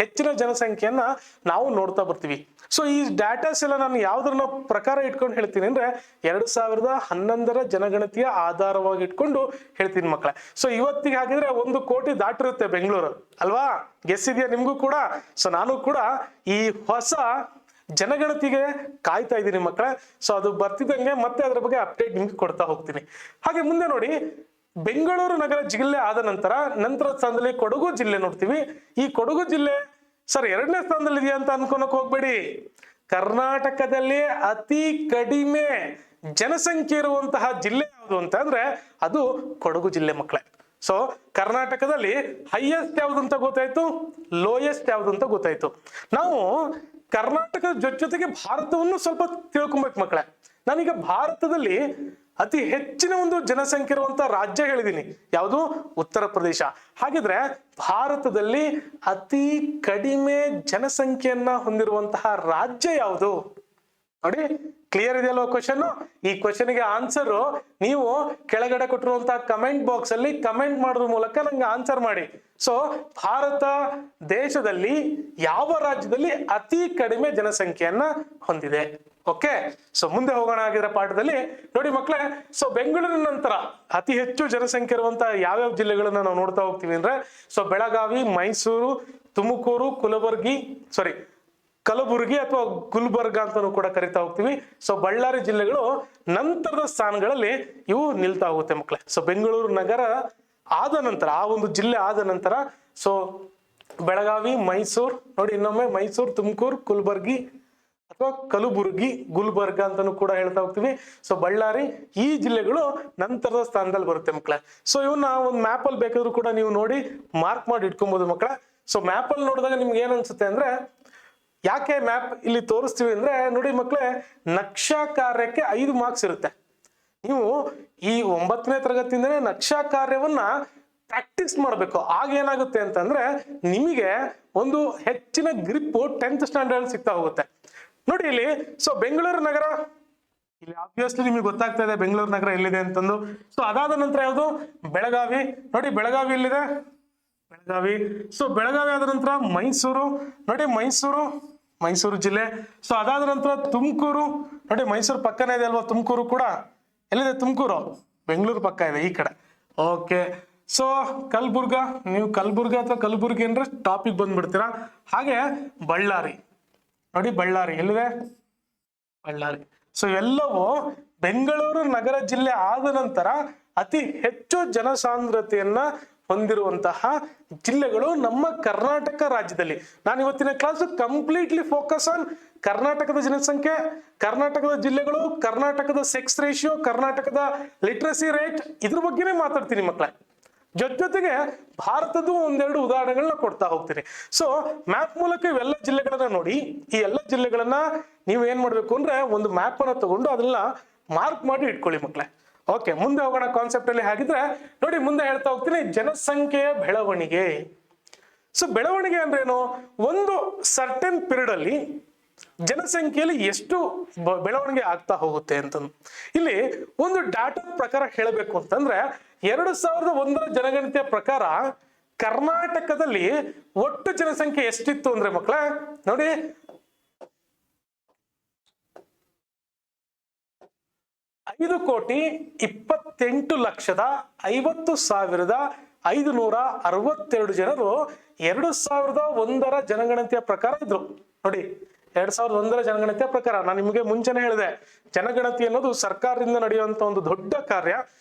ಹೆಚ್ಚಿನ ಜನಸಂಖ್ಯೆಯನ್ನ ನಾವು ನೋಡ್ತಾ ಬರ್ತೀವಿ. ಸೊ ಈ ಡಾಟಾಸ್ ಎಲ್ಲ ನಾನು ಯಾವ್ದ್ರ ಪ್ರಕಾರ ಇಟ್ಕೊಂಡು ಹೇಳ್ತೀನಿ ಅಂದ್ರೆ 2011 ಜನಗಣತಿಯ ಆಧಾರವಾಗಿ ಇಟ್ಕೊಂಡು ಹೇಳ್ತೀನಿ ಮಕ್ಕಳೇ. ಸೊ ಇವತ್ತಿಗೆ ಹಾಕಿದ್ರೆ 1 ಕೋಟಿ ದಾಟಿರುತ್ತೆ ಬೆಂಗಳೂರು ಅಲ್ವಾ? ಗೆಸ್ ಇದೆಯಾ ನಿಮ್ಗೂ ಕೂಡ? ಸೊ ನಾನು ಕೂಡ ಈ ಹೊಸ ಜನಗಣತಿಗೆ ಕಾಯ್ತಾ ಇದ್ದೀನಿ ಮಕ್ಕಳೇ. ಸೊ ಅದು ಬರ್ತಿದ್ದಂಗೆ ಮತ್ತೆ ಅದ್ರ ಬಗ್ಗೆ ಅಪ್ಡೇಟ್ ನಿಮ್ಗೆ ಕೊಡ್ತಾ ಹೋಗ್ತೀನಿ. ಹಾಗೆ ಮುಂದೆ ನೋಡಿ, ಬೆಂಗಳೂರು ನಗರ ಜಿಲ್ಲೆ ಆದ ನಂತರ ಸ್ಥಾನದಲ್ಲಿ ಕೊಡಗು ಜಿಲ್ಲೆ ನೋಡ್ತೀವಿ. ಈ ಕೊಡಗು ಜಿಲ್ಲೆ ಸರ್ 2ನೇ ಸ್ಥಾನದಲ್ಲಿ ಇದೆಯಾ ಅಂತ ಅನ್ಕೊಳಕ್ ಹೋಗ್ಬೇಡಿ. ಕರ್ನಾಟಕದಲ್ಲಿ ಅತಿ ಕಡಿಮೆ ಜನಸಂಖ್ಯೆ ಇರುವಂತಹ ಜಿಲ್ಲೆ ಯಾವುದು ಅಂತ ಅಂದ್ರೆ ಅದು ಕೊಡಗು ಜಿಲ್ಲೆ ಮಕ್ಕಳೇ. ಸೊ ಕರ್ನಾಟಕದಲ್ಲಿ ಹೈಯೆಸ್ಟ್ ಯಾವ್ದು ಅಂತ ಗೊತ್ತಾಯ್ತು, ಲೋಯೆಸ್ಟ್ ಯಾವ್ದು ಅಂತ ಗೊತ್ತಾಯ್ತು. ನಾವು ಕರ್ನಾಟಕದ ಜೊತೆಗೆ ಭಾರತವನ್ನು ಸ್ವಲ್ಪ ತಿಳ್ಕೊಬೇಕು ಮಕ್ಕಳೇ. ನಾನೀಗ ಭಾರತದಲ್ಲಿ ಅತಿ ಹೆಚ್ಚಿನ ಒಂದು ಜನಸಂಖ್ಯೆ ಇರುವಂತಹ ರಾಜ್ಯ ಹೇಳಿದೀನಿ, ಯಾವುದು? ಉತ್ತರ ಪ್ರದೇಶ. ಹಾಗಿದ್ರೆ ಭಾರತದಲ್ಲಿ ಅತಿ ಕಡಿಮೆ ಜನಸಂಖ್ಯೆಯನ್ನ ಹೊಂದಿರುವಂತಹ ರಾಜ್ಯ ಯಾವುದು? ನೋಡಿ, ಕ್ಲಿಯರ್ ಇದೆಯಲ್ವ ಕ್ವಶನ್? ಈ ಕ್ವಶನ್ಗೆ ಆನ್ಸರ್ ನೀವು ಕೆಳಗಡೆ ಕೊಟ್ಟಿರುವಂತಹ ಕಮೆಂಟ್ ಬಾಕ್ಸ್ ಅಲ್ಲಿ ಕಮೆಂಟ್ ಮಾಡೋದ್ರ ಮೂಲಕ ನಂಗೆ ಆನ್ಸರ್ ಮಾಡಿ. ಸೊ ಭಾರತ ದೇಶದಲ್ಲಿ ಯಾವ ರಾಜ್ಯದಲ್ಲಿ ಅತಿ ಕಡಿಮೆ ಜನಸಂಖ್ಯೆಯನ್ನ ಹೊಂದಿದೆ? ಓಕೆ, ಸೊ ಮುಂದೆ ಹೋಗೋಣ ಆಗಿರೋ ಪಾಠದಲ್ಲಿ. ನೋಡಿ ಮಕ್ಕಳೇ, ಸೊ ಬೆಂಗಳೂರಿನ ನಂತರ ಅತಿ ಹೆಚ್ಚು ಜನಸಂಖ್ಯೆ ಇರುವಂತಹ ಯಾವ್ಯಾವ ಜಿಲ್ಲೆಗಳನ್ನ ನಾವು ನೋಡ್ತಾ ಹೋಗ್ತೀವಿ ಅಂದ್ರೆ, ಸೊ ಬೆಳಗಾವಿ, ಮೈಸೂರು, ತುಮಕೂರು, ಕಲಬುರಗಿ ಅಥವಾ ಗುಲ್ಬರ್ಗ ಅಂತಾನೂ ಕೂಡ ಕರಿತಾ ಹೋಗ್ತೀವಿ. ಸೊ ಬಳ್ಳಾರಿ ಜಿಲ್ಲೆಗಳು ನಂತರದ ಸ್ಥಾನಗಳಲ್ಲಿ ಇವು ನಿಲ್ತಾ ಹೋಗುತ್ತೆ ಮಕ್ಕಳೇ. ಸೊ ಬೆಂಗಳೂರು ನಗರ ಆದ ನಂತರ, ಆ ಒಂದು ಜಿಲ್ಲೆ ಆದ ನಂತರ ಸೊ ಬೆಳಗಾವಿ, ಮೈಸೂರು, ನೋಡಿ ಇನ್ನೊಮ್ಮೆ ಮೈಸೂರು, ತುಮಕೂರು, ಅಥವಾ ಕಲಬುರಗಿ, ಗುಲ್ಬರ್ಗ ಅಂತಾನೂ ಕೂಡ ಹೇಳ್ತಾ ಹೋಗ್ತೀವಿ. ಸೊ ಬಳ್ಳಾರಿ, ಈ ಜಿಲ್ಲೆಗಳು ನಂತರದ ಸ್ಥಾನದಲ್ಲಿ ಬರುತ್ತೆ ಮಕ್ಕಳೇ. ಸೊ ಇವನ್ನ ಒಂದು ಮ್ಯಾಪ್ ಅಲ್ಲಿ ಬೇಕಾದ್ರೂ ಕೂಡ ನೀವು ನೋಡಿ ಮಾರ್ಕ್ ಮಾಡಿ ಇಟ್ಕೊಬಹುದು ಮಕ್ಕಳೇ. ಸೊ ಮ್ಯಾಪ್ ಅಲ್ಲಿ ನೋಡಿದಾಗ ನಿಮ್ಗೆ ಏನ್ ಅನ್ಸುತ್ತೆ ಅಂದ್ರೆ, ಯಾಕೆ ಮ್ಯಾಪ್ ಇಲ್ಲಿ ತೋರಿಸ್ತೀವಿ ಅಂದ್ರೆ, ನೋಡಿ ಮಕ್ಕಳೇ, ನಕ್ಷಾ ಕಾರ್ಯಕ್ಕೆ 5 ಮಾರ್ಕ್ಸ್ ಇರುತ್ತೆ. ನೀವು ಈ 9ನೇ ತರಗತಿಯಿಂದನೇ ನಕ್ಷಾ ಕಾರ್ಯವನ್ನ ಪ್ರಾಕ್ಟೀಸ್ ಮಾಡಬೇಕು. ಆಗ ಏನಾಗುತ್ತೆ ಅಂತಂದ್ರೆ ನಿಮಗೆ ಒಂದು ಹೆಚ್ಚಿನ ಗ್ರಿಪ್ 10th ಸ್ಟ್ಯಾಂಡರ್ಡ್ ಸಿಗ್ತಾ ಹೋಗುತ್ತೆ. ನೋಡಿ ಇಲ್ಲಿ, ಸೊ ಬೆಂಗಳೂರು ನಗರ ಇಲ್ಲಿ ಆಬ್ವಿಯಸ್ಲಿ ನಿಮಗೆ ಗೊತ್ತಾಗ್ತಾ ಇದೆ ಬೆಂಗಳೂರು ನಗರ ಎಲ್ಲಿದೆ ಅಂತಂದು. ಸೊ ಅದಾದ ನಂತರ ಯಾವುದು? ಬೆಳಗಾವಿ. ನೋಡಿ ಬೆಳಗಾವಿ ಎಲ್ಲಿದೆ? ಬೆಳಗಾವಿ. ಸೊ ಬೆಳಗಾವಿ ಆದ ನಂತರ ಮೈಸೂರು. ನೋಡಿ ಮೈಸೂರು ಜಿಲ್ಲೆ. ಸೊ ಅದಾದ ನಂತರ ತುಮಕೂರು. ನೋಡಿ ಮೈಸೂರು ಪಕ್ಕನೇ ಇದೆ ಅಲ್ವಾ ತುಮಕೂರು ಕೂಡ? ಎಲ್ಲಿದೆ ತುಮಕೂರು? ಬೆಂಗಳೂರು ಪಕ್ಕ ಇದೆ ಈ ಕಡೆ. Okay, so Kalaburagi. ನೀವು ಕಲಬುರ್ಗ ಅಥವಾ ಕಲಬುರ್ಗಿ ಅಂದ್ರೆ ಟಾಪಿಕ್ ಬಂದ್ಬಿಡ್ತೀರಾ. ಹಾಗೆ ಬಳ್ಳಾರಿ. ನೋಡಿ ಬಳ್ಳಾರಿ ಎಲ್ಲಿದೆ? ಬಳ್ಳಾರಿ. ಸೊ ಇವೆಲ್ಲವೂ ಬೆಂಗಳೂರು ನಗರ ಜಿಲ್ಲೆ ಆದ ನಂತರ ಅತಿ ಹೆಚ್ಚು ಜನಸಾಂದ್ರತೆಯನ್ನ ಹೊಂದಿರುವಂತಹ ಜಿಲ್ಲೆಗಳು ನಮ್ಮ ಕರ್ನಾಟಕ ರಾಜ್ಯದಲ್ಲಿ. ನಾನು ಇವತ್ತಿನ ಕ್ಲಾಸ್ ಕಂಪ್ಲೀಟ್ಲಿ ಫೋಕಸ್ ಆನ್ ಕರ್ನಾಟಕದ ಜನಸಂಖ್ಯೆ, ಕರ್ನಾಟಕದ ಜಿಲ್ಲೆಗಳು, ಕರ್ನಾಟಕದ ಸೆಕ್ಸ್ ರೇಷಿಯೋ, ಕರ್ನಾಟಕದ ಲಿಟ್ರಸಿ ರೇಟ್, ಇದ್ರ ಬಗ್ಗೆನೇ ಮಾತಾಡ್ತೀನಿ ಮಕ್ಕಳೇ. ಜೊತೆಗೆ ಭಾರತದ ಒಂದೆರಡು ಉದಾಹರಣೆಗಳನ್ನ ಕೊಡ್ತಾ ಹೋಗ್ತೀನಿ. ಸೊ ಮ್ಯಾಪ್ ಮೂಲಕ ಇವೆಲ್ಲ ಜಿಲ್ಲೆಗಳನ್ನ ನೋಡಿ, ಈ ಎಲ್ಲ ಜಿಲ್ಲೆಗಳನ್ನ ನೀವು ಏನ್ ಮಾಡ್ಬೇಕು ಅಂದ್ರೆ ಒಂದು ಮ್ಯಾಪ್ ಅನ್ನ ತಗೊಂಡು ಅದನ್ನ ಮಾರ್ಕ್ ಮಾಡಿ ಇಟ್ಕೊಳ್ಳಿ ಮಕ್ಕಳೇ. ಓಕೆ, ಮುಂದೆ ಹೋಗೋಣ ಕಾನ್ಸೆಪ್ಟ್ ಅಲ್ಲಿ. ಹಾಗಿದ್ರೆ ನೋಡಿ, ಮುಂದೆ ಹೇಳ್ತಾ ಹೋಗ್ತೀನಿ ಜನಸಂಖ್ಯೆಯ ಬೆಳವಣಿಗೆ. ಸೊ ಬೆಳವಣಿಗೆ ಅಂದ್ರೇನು? ಒಂದು ಸರ್ಟನ್ ಪೀರಿಯಡ್ ಅಲ್ಲಿ ಜನಸಂಖ್ಯೆಯಲ್ಲಿ ಎಷ್ಟು ಬೆಳವಣಿಗೆ ಆಗ್ತಾ ಹೋಗುತ್ತೆ ಅಂತ ಇಲ್ಲಿ ಒಂದು ಡಾಟಾ ಪ್ರಕಾರ ಹೇಳಬೇಕು ಅಂತಂದ್ರೆ, 2001 ಜನಗಣತಿಯ ಪ್ರಕಾರ ಕರ್ನಾಟಕದಲ್ಲಿ ಒಟ್ಟು ಜನಸಂಖ್ಯೆ ಎಷ್ಟಿತ್ತು ಅಂದ್ರೆ ಮಕ್ಕಳೇ, ನೋಡಿ 5,28,50,562 ಜನರು 2001 ಜನಗಣತಿಯ ಪ್ರಕಾರ ಇದ್ರು. ನೋಡಿ 2001 ಜನಗಣತಿಯ ಪ್ರಕಾರ ನಾನು ನಿಮಗೆ ಮುಂಚೆನೆ ಹೇಳಿದೆ, ಜನಗಣತಿ ಅನ್ನೋದು ಸರ್ಕಾರದಿಂದ ನಡೆಯುವಂತ ಒಂದು ದೊಡ್ಡ ಕಾರ್ಯ,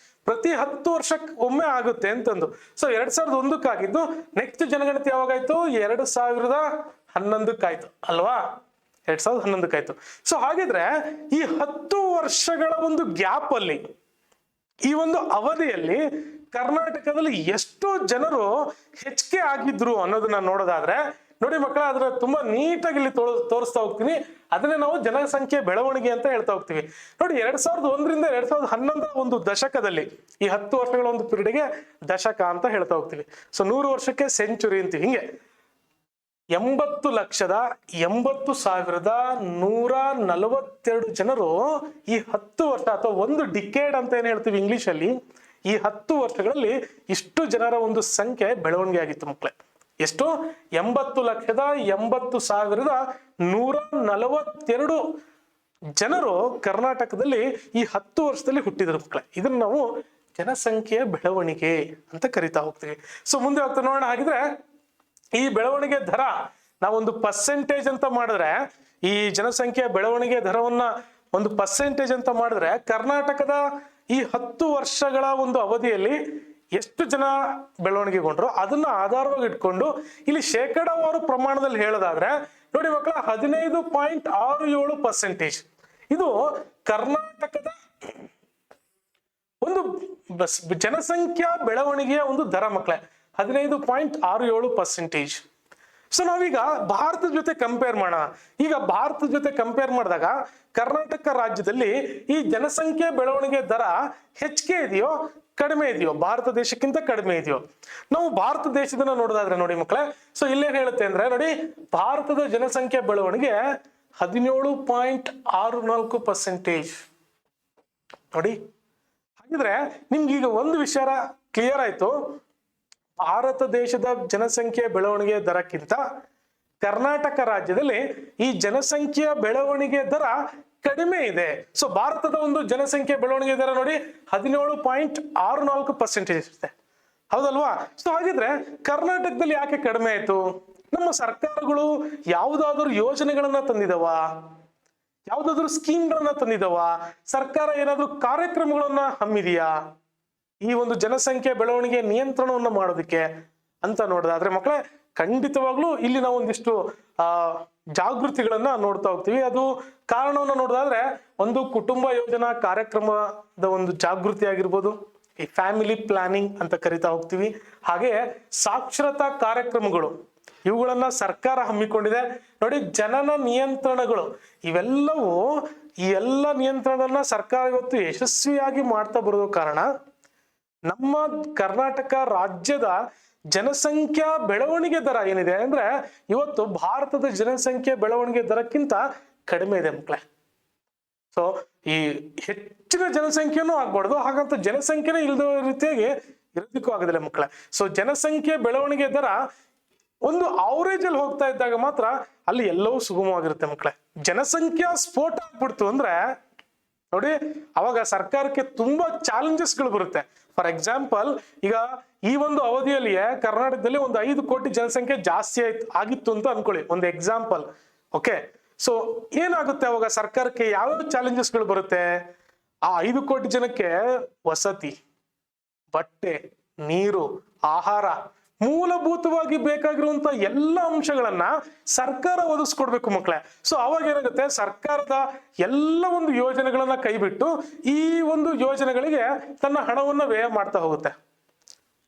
ಪ್ರತಿ 10 ವರ್ಷಕ್ಕೆ ಒಮ್ಮೆ ಆಗುತ್ತೆ ಅಂತಂದು. ಸೊ 2001 ಆಗಿದ್ದು, ನೆಕ್ಸ್ಟ್ ಜನಗಣತಿ ಯಾವಾಗಾಯ್ತು? 2011 ಆಯ್ತು ಅಲ್ವಾ? 2011 ಆಯ್ತು. ಸೊ ಹಾಗಿದ್ರೆ ಈ 10 ವರ್ಷಗಳ ಒಂದು ಗ್ಯಾಪ್ ಅಲ್ಲಿ, ಈ ಒಂದು ಅವಧಿಯಲ್ಲಿ ಕರ್ನಾಟಕದಲ್ಲಿ ಎಷ್ಟು ಜನರು ಹೆಚ್ಚಿಗೆ ಆಗಿದ್ರು ಅನ್ನೋದನ್ನ ನೋಡೋದಾದ್ರೆ ನೋಡಿ ಮಕ್ಕಳ, ಅದನ್ನ ತುಂಬಾ ನೀಟಾಗಿ ಇಲ್ಲಿ ತೋರಿಸ್ತಾ ಹೋಗ್ತೀನಿ. ಅದನ್ನೇ ನಾವು ಜನಸಂಖ್ಯೆ ಬೆಳವಣಿಗೆ ಅಂತ ಹೇಳ್ತಾ ಹೋಗ್ತೀವಿ. ನೋಡಿ, 2001ರಿಂದ 2011 ಒಂದು ದಶಕದಲ್ಲಿ, ಈ 10 ವರ್ಷಗಳ ಒಂದು ಪೀರಿಯಡ್ಗೆ ದಶಕ ಅಂತ ಹೇಳ್ತಾ ಹೋಗ್ತೀವಿ. ಸೊ 100 ವರ್ಷಕ್ಕೆ ಸೆಂಚುರಿ ಅಂತೀವಿ. ಹಿಂಗೆ 80,80,142 ಜನರು ಈ 10 ವರ್ಷ ಅಥವಾ ಒಂದು ಡಿಕೇಡ್ ಅಂತ ಏನ್ ಹೇಳ್ತೀವಿ ಇಂಗ್ಲಿಷ್ ಅಲ್ಲಿ, ಈ 10 ವರ್ಷಗಳಲ್ಲಿ ಇಷ್ಟು ಜನರ ಒಂದು ಸಂಖ್ಯೆ ಬೆಳವಣಿಗೆ ಆಗಿತ್ತು ಮಕ್ಕಳೇ. ಎಷ್ಟು? 80,80,142 ಜನರು ಕರ್ನಾಟಕದಲ್ಲಿ ಈ 10 ವರ್ಷದಲ್ಲಿ ಹುಟ್ಟಿದ್ರು ಮಕ್ಕಳೇ. ಇದನ್ನ ನಾವು ಜನಸಂಖ್ಯೆಯ ಬೆಳವಣಿಗೆ ಅಂತ ಕರಿತಾ ಹೋಗ್ತೀವಿ. ಸೊ ಮುಂದೆ ಹೋಗ್ತಾ ನೋಡೋಣ. ಹಾಗಿದ್ರೆ ಈ ಬೆಳವಣಿಗೆ ದರ ನಾವೊಂದು ಪರ್ಸೆಂಟೇಜ್ ಅಂತ ಮಾಡಿದ್ರೆ, ಈ ಜನಸಂಖ್ಯೆಯ ಬೆಳವಣಿಗೆ ದರವನ್ನ ಒಂದು ಪರ್ಸೆಂಟೇಜ್ ಅಂತ ಮಾಡಿದ್ರೆ, ಕರ್ನಾಟಕದ ಈ 10 ವರ್ಷಗಳ ಒಂದು ಅವಧಿಯಲ್ಲಿ ಎಷ್ಟು ಜನ ಬೆಳವಣಿಗೆಗೊಂಡ್ರು ಅದನ್ನ ಆಧಾರವಾಗಿ ಇಟ್ಕೊಂಡು ಇಲ್ಲಿ ಶೇಕಡಾವಾರು ಪ್ರಮಾಣದಲ್ಲಿ ಹೇಳೋದಾದ್ರೆ, ನೋಡಿ ಮಕ್ಕಳ, 15.67%. ಇದು ಕರ್ನಾಟಕದ ಒಂದು ಜನಸಂಖ್ಯಾ ಬೆಳವಣಿಗೆಯ ಒಂದು ದರ ಮಕ್ಕಳೇ, 15.67%. ಸೊ ನಾವೀಗ ಭಾರತದ ಜೊತೆ ಕಂಪೇರ್ ಮಾಡೋಣ. ಈಗ ಭಾರತದ ಜೊತೆ ಕಂಪೇರ್ ಮಾಡಿದಾಗ ಕರ್ನಾಟಕ ರಾಜ್ಯದಲ್ಲಿ ಈ ಜನಸಂಖ್ಯೆ ಬೆಳವಣಿಗೆ ದರ ಹೆಚ್ಚಿಗೆ ಇದೆಯೋ ಕಡಿಮೆ ಇದೆಯೋ, ಭಾರತ ದೇಶಕ್ಕಿಂತ ಕಡಿಮೆ ಇದೆಯೋ? ನಾವು ಭಾರತ ದೇಶದನ್ನ ನೋಡೋದಾದ್ರೆ ನೋಡಿ ಮಕ್ಕಳೇ, ಸೊ ಇಲ್ಲೇನ್ ಹೇಳುತ್ತೆ ಅಂದ್ರೆ, ನೋಡಿ, ಭಾರತದ ಜನಸಂಖ್ಯೆ ಬೆಳವಣಿಗೆ 17.64%. ನೋಡಿ, ಹಾಗಿದ್ರೆ ನಿಮ್ಗೆ ಈಗ ಒಂದು ವಿಚಾರ ಕ್ಲಿಯರ್ ಆಯ್ತು. ಭಾರತ ದೇಶದ ಜನಸಂಖ್ಯೆ ಬೆಳವಣಿಗೆ ದರಕ್ಕಿಂತ ಕರ್ನಾಟಕ ರಾಜ್ಯದಲ್ಲಿ ಈ ಜನಸಂಖ್ಯೆಯ ಬೆಳವಣಿಗೆ ದರ ಕಡಿಮೆ ಇದೆ. ಸೊ ಭಾರತದ ಒಂದು ಜನಸಂಖ್ಯೆ ಬೆಳವಣಿಗೆ ದರ ನೋಡಿ 17.64% ಇರುತ್ತೆ, ಹೌದಲ್ವಾ? ಸೊ ಹಾಗಿದ್ರೆ ಕರ್ನಾಟಕದಲ್ಲಿ ಯಾಕೆ ಕಡಿಮೆ ಆಯ್ತು? ನಮ್ಮ ಸರ್ಕಾರಗಳು ಯಾವುದಾದ್ರೂ ಯೋಜನೆಗಳನ್ನ ತಂದಿದವ, ಯಾವುದಾದ್ರೂ ಸ್ಕೀಮ್ಗಳನ್ನ ತಂದಿದವ, ಸರ್ಕಾರ ಏನಾದ್ರೂ ಕಾರ್ಯಕ್ರಮಗಳನ್ನ ಹಮ್ಮಿದೆಯಾ ಈ ಒಂದು ಜನಸಂಖ್ಯೆ ಬೆಳವಣಿಗೆ ನಿಯಂತ್ರಣವನ್ನು ಮಾಡೋದಕ್ಕೆ ಅಂತ ನೋಡೋದಾದ್ರೆ ಮಕ್ಕಳೇ, ಖಂಡಿತವಾಗ್ಲೂ ಇಲ್ಲಿ ನಾವು ಒಂದಿಷ್ಟು ಜಾಗೃತಿಗಳನ್ನ ನೋಡ್ತಾ ಹೋಗ್ತೀವಿ. ಅದು ಕಾರಣವನ್ನು ನೋಡೋದಾದ್ರೆ, ಒಂದು ಕುಟುಂಬ ಯೋಜನಾ ಕಾರ್ಯಕ್ರಮದ ಒಂದು ಜಾಗೃತಿ ಆಗಿರ್ಬೋದು, ಈ ಫ್ಯಾಮಿಲಿ ಪ್ಲಾನಿಂಗ್ ಅಂತ ಕರಿತಾ ಹೋಗ್ತೀವಿ. ಹಾಗೆ ಸಾಕ್ಷರತಾ ಕಾರ್ಯಕ್ರಮಗಳು, ಇವುಗಳನ್ನ ಸರ್ಕಾರ ಹಮ್ಮಿಕೊಂಡಿದೆ. ನೋಡಿ, ಜನನ ನಿಯಂತ್ರಣಗಳು, ಇವೆಲ್ಲವೂ ಈ ಎಲ್ಲ ನಿಯಂತ್ರಣಗಳನ್ನ ಸರ್ಕಾರ ಇವತ್ತು ಯಶಸ್ವಿಯಾಗಿ ಮಾಡ್ತಾ ಬರೋದು ಕಾರಣ ನಮ್ಮ ಕರ್ನಾಟಕ ರಾಜ್ಯದ ಜನಸಂಖ್ಯಾ ಬೆಳವಣಿಗೆ ದರ ಏನಿದೆ ಅಂದ್ರೆ ಇವತ್ತು ಭಾರತದ ಜನಸಂಖ್ಯೆ ಬೆಳವಣಿಗೆ ದರಕ್ಕಿಂತ ಕಡಿಮೆ ಇದೆ ಮಕ್ಕಳೇ. ಸೊ ಈ ಹೆಚ್ಚಿನ ಜನಸಂಖ್ಯೆನೂ ಆಗ್ಬಾರ್ದು, ಹಾಗಂತ ಜನಸಂಖ್ಯೆನೇ ಇಲ್ಲದ ರೀತಿಯಾಗಿ ಇರೋದಕ್ಕೂ ಆಗೋದಿಲ್ಲ ಮಕ್ಕಳೇ. ಸೊ ಜನಸಂಖ್ಯೆ ಬೆಳವಣಿಗೆ ದರ ಒಂದು ಅವರೇಜ್ ಅಲ್ಲಿ ಹೋಗ್ತಾ ಇದ್ದಾಗ ಮಾತ್ರ ಅಲ್ಲಿ ಎಲ್ಲವೂ ಸುಗಮವಾಗಿರುತ್ತೆ ಮಕ್ಕಳೇ. ಜನಸಂಖ್ಯಾ ಸ್ಫೋಟ ಆಗ್ಬಿಡ್ತು ಅಂದ್ರೆ ನೋಡಿ, ಅವಾಗ ಸರ್ಕಾರಕ್ಕೆ ತುಂಬಾ ಚಾಲೆಂಜಸ್ಗಳು ಬರುತ್ತೆ. ಫಾರ್ ಎಕ್ಸಾಂಪಲ್, ಈಗ ಈ ಒಂದು ಅವಧಿಯಲ್ಲಿಯೇ ಕರ್ನಾಟಕದಲ್ಲಿ ಒಂದು 5 ಕೋಟಿ ಜನಸಂಖ್ಯೆ ಜಾಸ್ತಿ ಆಗಿತ್ತು ಅಂತ ಅನ್ಕೊಳ್ಳಿ, ಒಂದು ಎಕ್ಸಾಂಪಲ್. ಓಕೆ, ಸೊ ಏನಾಗುತ್ತೆ ಅವಾಗ ಸರ್ಕಾರಕ್ಕೆ ಯಾವ್ಯಾವ ಚಾಲೆಂಜಸ್ಗಳು ಬರುತ್ತೆ? ಆ 5 ಕೋಟಿ ಜನಕ್ಕೆ ವಸತಿ, ಬಟ್ಟೆ, ನೀರು, ಆಹಾರ, ಮೂಲಭೂತವಾಗಿ ಬೇಕಾಗಿರುವಂತ ಎಲ್ಲ ಅಂಶಗಳನ್ನ ಸರ್ಕಾರ ಒದಗಿಸ್ಕೊಡ್ಬೇಕು ಮಕ್ಕಳೇ. ಸೊ ಅವಾಗ ಏನಾಗುತ್ತೆ, ಸರ್ಕಾರದ ಎಲ್ಲ ಒಂದು ಯೋಜನೆಗಳನ್ನ ಕೈಬಿಟ್ಟು ಈ ಒಂದು ಯೋಜನೆಗಳಿಗೆ ತನ್ನ ಹಣವನ್ನ ವ್ಯಯ ಮಾಡ್ತಾ ಹೋಗುತ್ತೆ.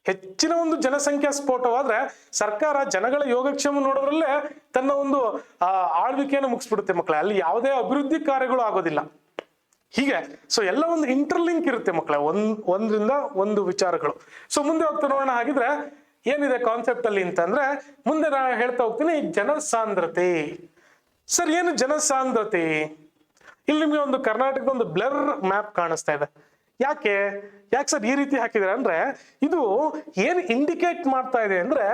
ಹೆಚ್ಚಿನ ಒಂದು ಜನಸಂಖ್ಯಾ ಸ್ಫೋಟವಾದ್ರೆ ಸರ್ಕಾರ ಜನಗಳ ಯೋಗಕ್ಷೇಮ ನೋಡೋದ್ರಲ್ಲೇ ತನ್ನ ಒಂದು ಆಳ್ವಿಕೆಯನ್ನು ಮುಗಿಸ್ಬಿಡುತ್ತೆ ಮಕ್ಕಳೇ. ಅಲ್ಲಿ ಯಾವುದೇ ಅಭಿವೃದ್ಧಿ ಕಾರ್ಯಗಳು ಆಗೋದಿಲ್ಲ. ಹೀಗೆ ಸೊ ಎಲ್ಲ ಒಂದು ಇಂಟರ್ಲಿಂಕ್ ಇರುತ್ತೆ ಮಕ್ಕಳೇ, ಒಂದ್ರಿಂದ ಒಂದು ವಿಚಾರಗಳು. ಸೊ ಮುಂದೆ ಹೋಗ್ತಾ ನೋಡೋಣ. ಹಾಗಿದ್ರೆ ಏನಿದೆ ಕಾನ್ಸೆಪ್ಟ್ ಅಲ್ಲಿ ಅಂತಂದ್ರೆ, ಮುಂದೆ ನಾನು ಹೇಳ್ತಾ ಹೋಗ್ತೀನಿ ಜನಸಾಂದ್ರತೆ. ಸರ್, ಏನು ಜನಸಾಂದ್ರತೆ? ಇಲ್ಲಿ ನಿಮ್ಗೆ ಒಂದು ಕರ್ನಾಟಕದ ಒಂದು ಬ್ಲರ್ ಮ್ಯಾಪ್ ಕಾಣಿಸ್ತಾ ಇದೆ. ಯಾಕೆ ಸರ್ ಈ ರೀತಿ ಹಾಕಿದ್ರೆ ಅಂದ್ರೆ, ಇದು ಏನು ಇಂಡಿಕೇಟ್ ಮಾಡ್ತಾ ಇದೆ ಅಂದ್ರೆ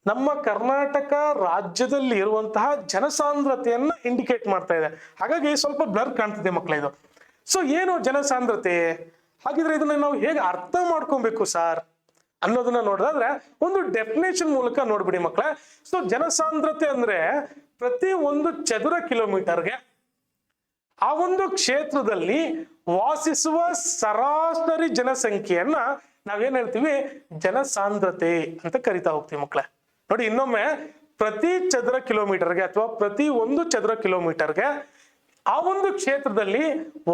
ನಮ್ಮ ಕರ್ನಾಟಕ ರಾಜ್ಯದಲ್ಲಿ ಇರುವಂತಹ ಜನಸಾಂದ್ರತೆಯನ್ನ ಇಂಡಿಕೇಟ್ ಮಾಡ್ತಾ ಇದೆ. ಹಾಗಾಗಿ ಸ್ವಲ್ಪ ಬ್ಲರ್ ಕಾಣ್ತಿದೆ ಮಕ್ಕಳೇ ಇದು. ಸೊ ಏನು ಜನಸಾಂದ್ರತೆ? ಹಾಗಿದ್ರೆ ಇದನ್ನ ನಾವು ಹೇಗೆ ಅರ್ಥ ಮಾಡ್ಕೊಬೇಕು ಸರ್ ಅನ್ನೋದನ್ನ ನೋಡಿದ್ರೆ ಒಂದು ಡೆಫಿನೇಷನ್ ಮೂಲಕ ನೋಡ್ಬಿಡಿ ಮಕ್ಕಳೇ. ಸೊ ಜನಸಾಂದ್ರತೆ ಅಂದ್ರೆ ಪ್ರತಿ ಒಂದು ಚದುರ ಕಿಲೋಮೀಟರ್ಗೆ ಆ ಒಂದು ಕ್ಷೇತ್ರದಲ್ಲಿ ವಾಸಿಸುವ ಸರಾಸರಿ ಜನಸಂಖ್ಯೆಯನ್ನ ನಾವೇನ್ ಹೇಳ್ತೀವಿ, ಜನಸಾಂದ್ರತೆ ಅಂತ ಕರಿತಾ ಹೋಗ್ತೀವಿ ಮಕ್ಕಳೇ. ನೋಡಿ, ಇನ್ನೊಮ್ಮೆ, ಪ್ರತಿ ಚದರ ಕಿಲೋಮೀಟರ್ಗೆ ಅಥವಾ ಪ್ರತಿ ಒಂದು ಚದರ ಕಿಲೋಮೀಟರ್ಗೆ ಆ ಒಂದು ಕ್ಷೇತ್ರದಲ್ಲಿ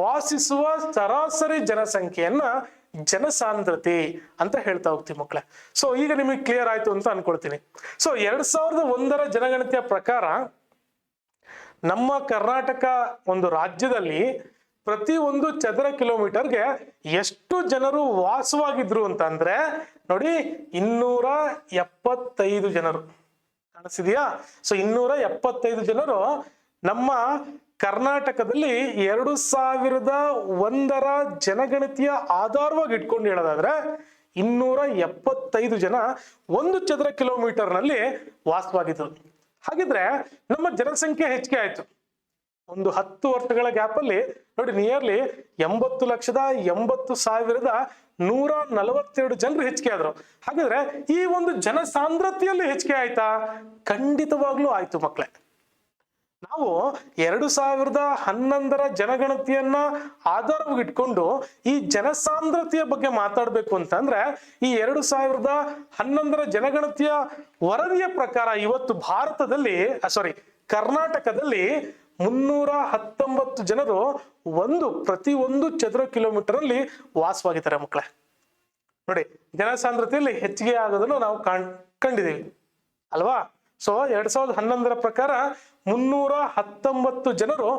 ವಾಸಿಸುವ ಸರಾಸರಿ ಜನಸಂಖ್ಯೆಯನ್ನ ಜನಸಾಂದ್ರತೆ ಅಂತ ಹೇಳ್ತಾ ಹೋಗ್ತೀವಿ ಮಕ್ಕಳೇ. ಸೊ ಈಗ ನಿಮಗೆ ಕ್ಲಿಯರ್ ಆಯ್ತು ಅಂತ ಅನ್ಕೊಳ್ತೀನಿ. ಸೊ 2001ರ ಜನಗಣತಿಯ ಪ್ರಕಾರ ನಮ್ಮ ಕರ್ನಾಟಕ ಒಂದು ರಾಜ್ಯದಲ್ಲಿ ಪ್ರತಿ ಒಂದು ಚದರ ಕಿಲೋಮೀಟರ್ಗೆ ಎಷ್ಟು ಜನರು ವಾಸವಾಗಿದ್ರು ಅಂತ ಅಂದ್ರೆ ನೋಡಿ 275 ಜನರು. ಕಾಣಿಸಿದೆಯಾ? ಸೊ 275 ಜನರು ನಮ್ಮ ಕರ್ನಾಟಕದಲ್ಲಿ 2001ರ ಜನಗಣತಿಯ ಆಧಾರವಾಗಿ ಇಟ್ಕೊಂಡು ಹೇಳೋದಾದ್ರೆ 275 ಜನ ಒಂದು ಚದರ ಕಿಲೋಮೀಟರ್ನಲ್ಲಿ ವಾಸವಾಗಿದ್ರು. ಹಾಗಿದ್ರೆ ನಮ್ಮ ಜನಸಂಖ್ಯೆ ಹೆಚ್ಚಿಗೆ ಆಯ್ತು. ಒಂದು 10 ವರ್ಷಗಳ ಗ್ಯಾಪ್ ಅಲ್ಲಿ ನೋಡಿ ನಿಯರ್ಲಿ 80,80,142 ಜನರು ಹೆಚ್ಚಿಗೆ ಆದ್ರು. ಹಾಗಿದ್ರೆ ಈ ಒಂದು ಜನಸಾಂದ್ರತೆಯಲ್ಲಿ ಹೆಚ್ಚಿಗೆ ಆಯ್ತಾ? ಖಂಡಿತವಾಗ್ಲೂ ಆಯ್ತು ಮಕ್ಕಳೇ. ನಾವು 2011ರ ಜನಗಣತಿಯನ್ನ ಆಧಾರವಾಗಿ ಇಟ್ಕೊಂಡು ಈ ಜನಸಾಂದ್ರತೆಯ ಬಗ್ಗೆ ಮಾತಾಡ್ಬೇಕು ಅಂತಂದ್ರೆ ಈ 2011ರ ಜನಗಣತಿಯ ವರದಿಯ ಪ್ರಕಾರ ಇವತ್ತು ಕರ್ನಾಟಕದಲ್ಲಿ 319 ಜನರು ಪ್ರತಿ ಒಂದು ಚದರ ಕಿಲೋಮೀಟರ್ ಅಲ್ಲಿ ವಾಸವಾಗಿದ್ದಾರೆ ಮಕ್ಕಳೇ. ನೋಡಿ ಜನಸಾಂದ್ರತೆಯಲ್ಲಿ ಹೆಚ್ಚಿಗೆ ಆಗೋದನ್ನು ನಾವು ಕಂಡಿದ್ದೀವಿ ಅಲ್ವಾ? ಸೊ 2011ರ ಪ್ರಕಾರ 319 ಜನರು